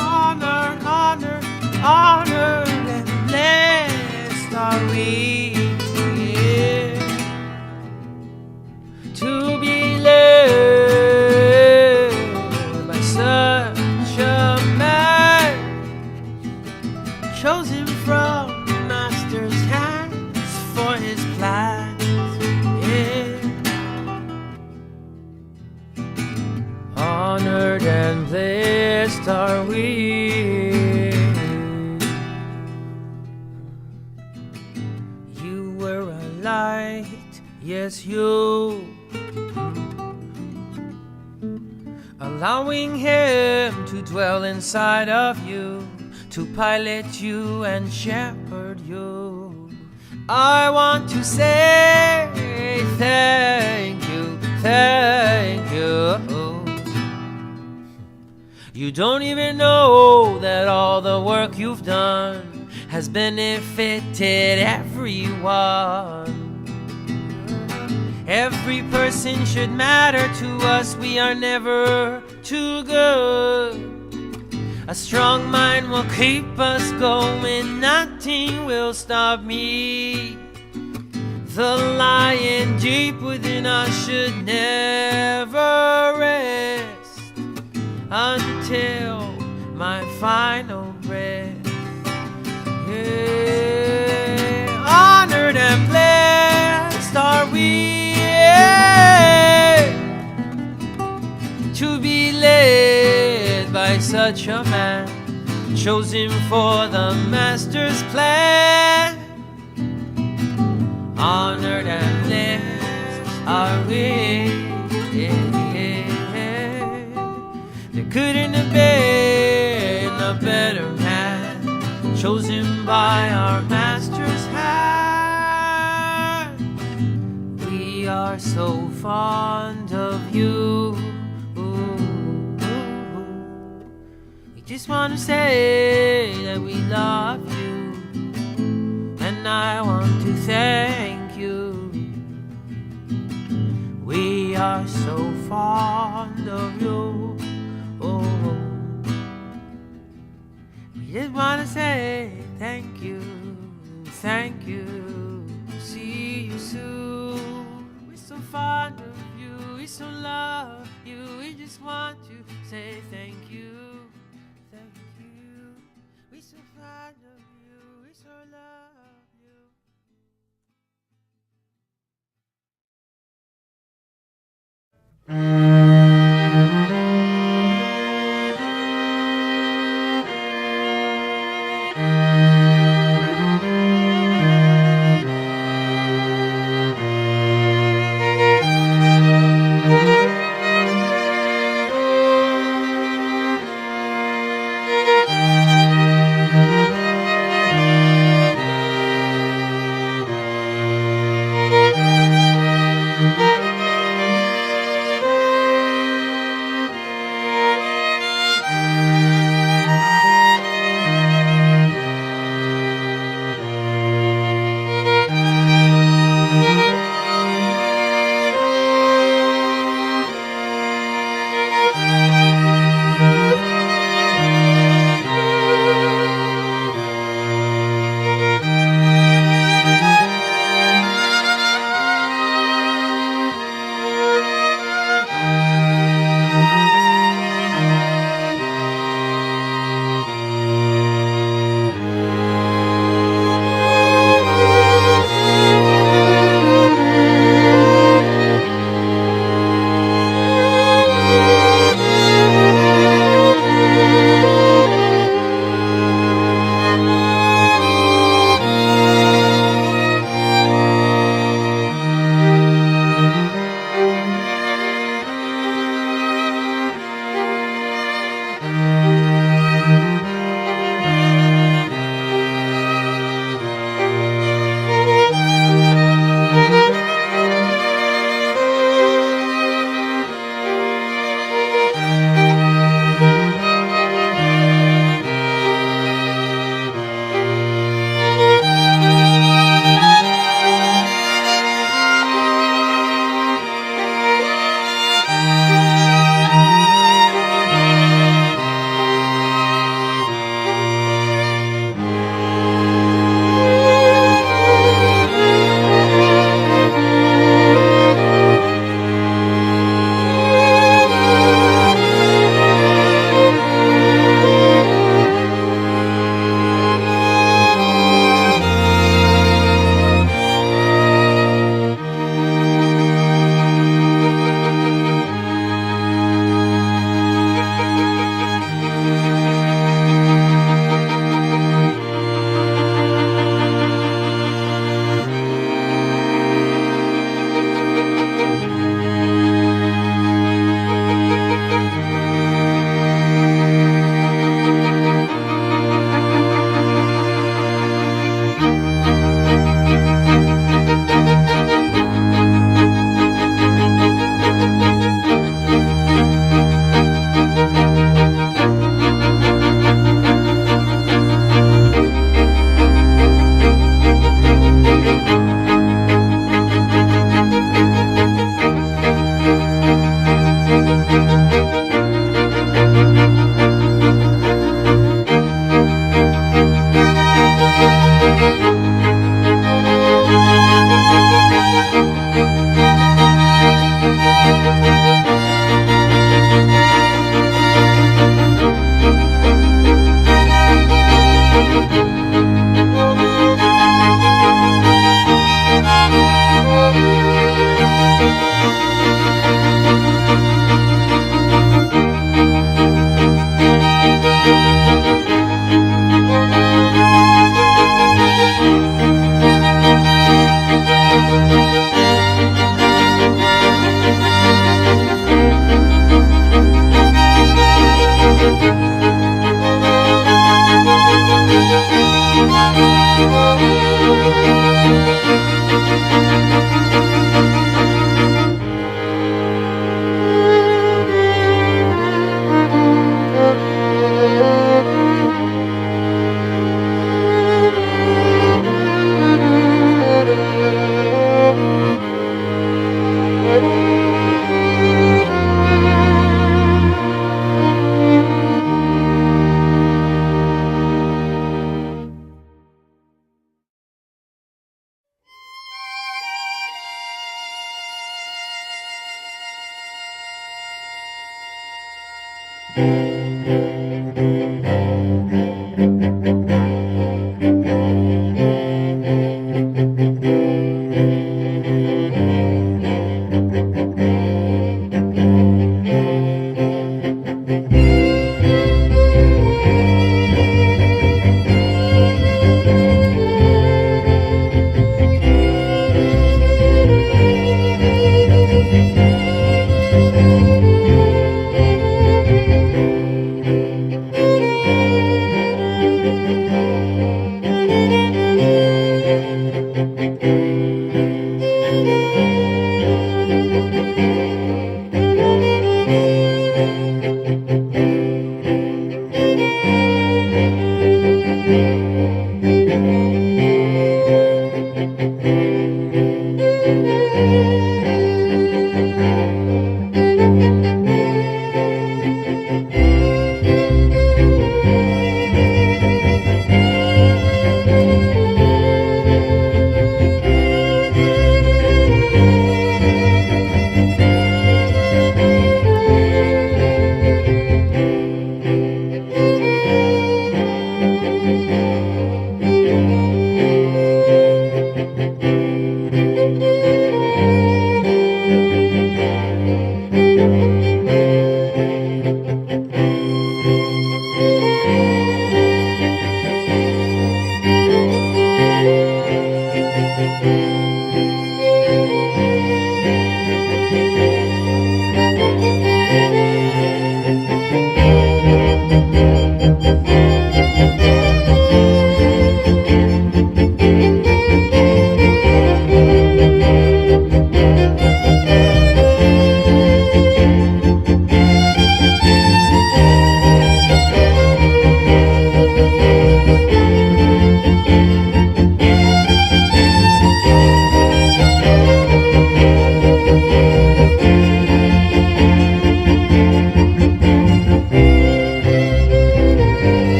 Honored, honored, honored and blessed are we. To be led by such a man, chosen from the Master's hands for his plans. Yeah. Honored and blessed are we. You were a light, yes you, allowing him to dwell inside of you, to pilot you and shepherd you. I want to say thank you, thank you. You don't even know that all the work you've done has benefited everyone. Every person should matter to us, we are never too good. A strong mind will keep us going, nothing will stop me. The lion deep within us should never rest until my final breath. Yeah. Honored and blessed are we, to be led by such a man, chosen for the Master's plan. Honored and blessed are we, There couldn't have been a better man, chosen by our Master's hand. We are so fond of you. We just want to say that we love you, and I want to thank you. We are so fond of you. We just want to say thank you, thank you. See you soon. We're so fond of you, we so love you. We just want to say thank you, thank you. We so fond of you, we so love you.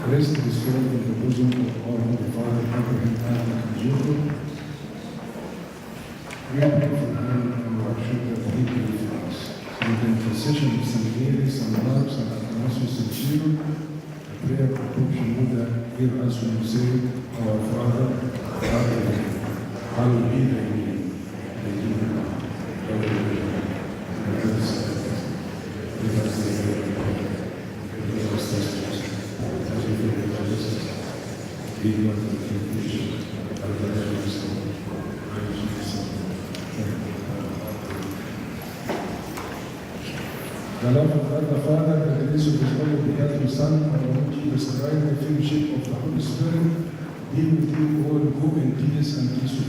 Rest his soul in the bosom of our Holy Father, Abraham, Isaac, and Jacob. We pray for him and worship that he be with us. Through the intercession of St. Mary, St. Mark, St. Athanasius, and Cyril, the prayer of Pope Shenouda, hear us when we say, Our Father, art in heaven, hallowed be thy name. Thy kingdom come, thy will be done, on earth as it is in heaven. Give us this day our bread, and forgive us trespasses, as we forgive our trespasses. Lead us not into temptation, but deliver us from evil. The love of God the Father, the grace of His only begotten Son, our Lord Jesus Christ, the fellowship of the Holy Spirit, be with you all. Go in peace and peace with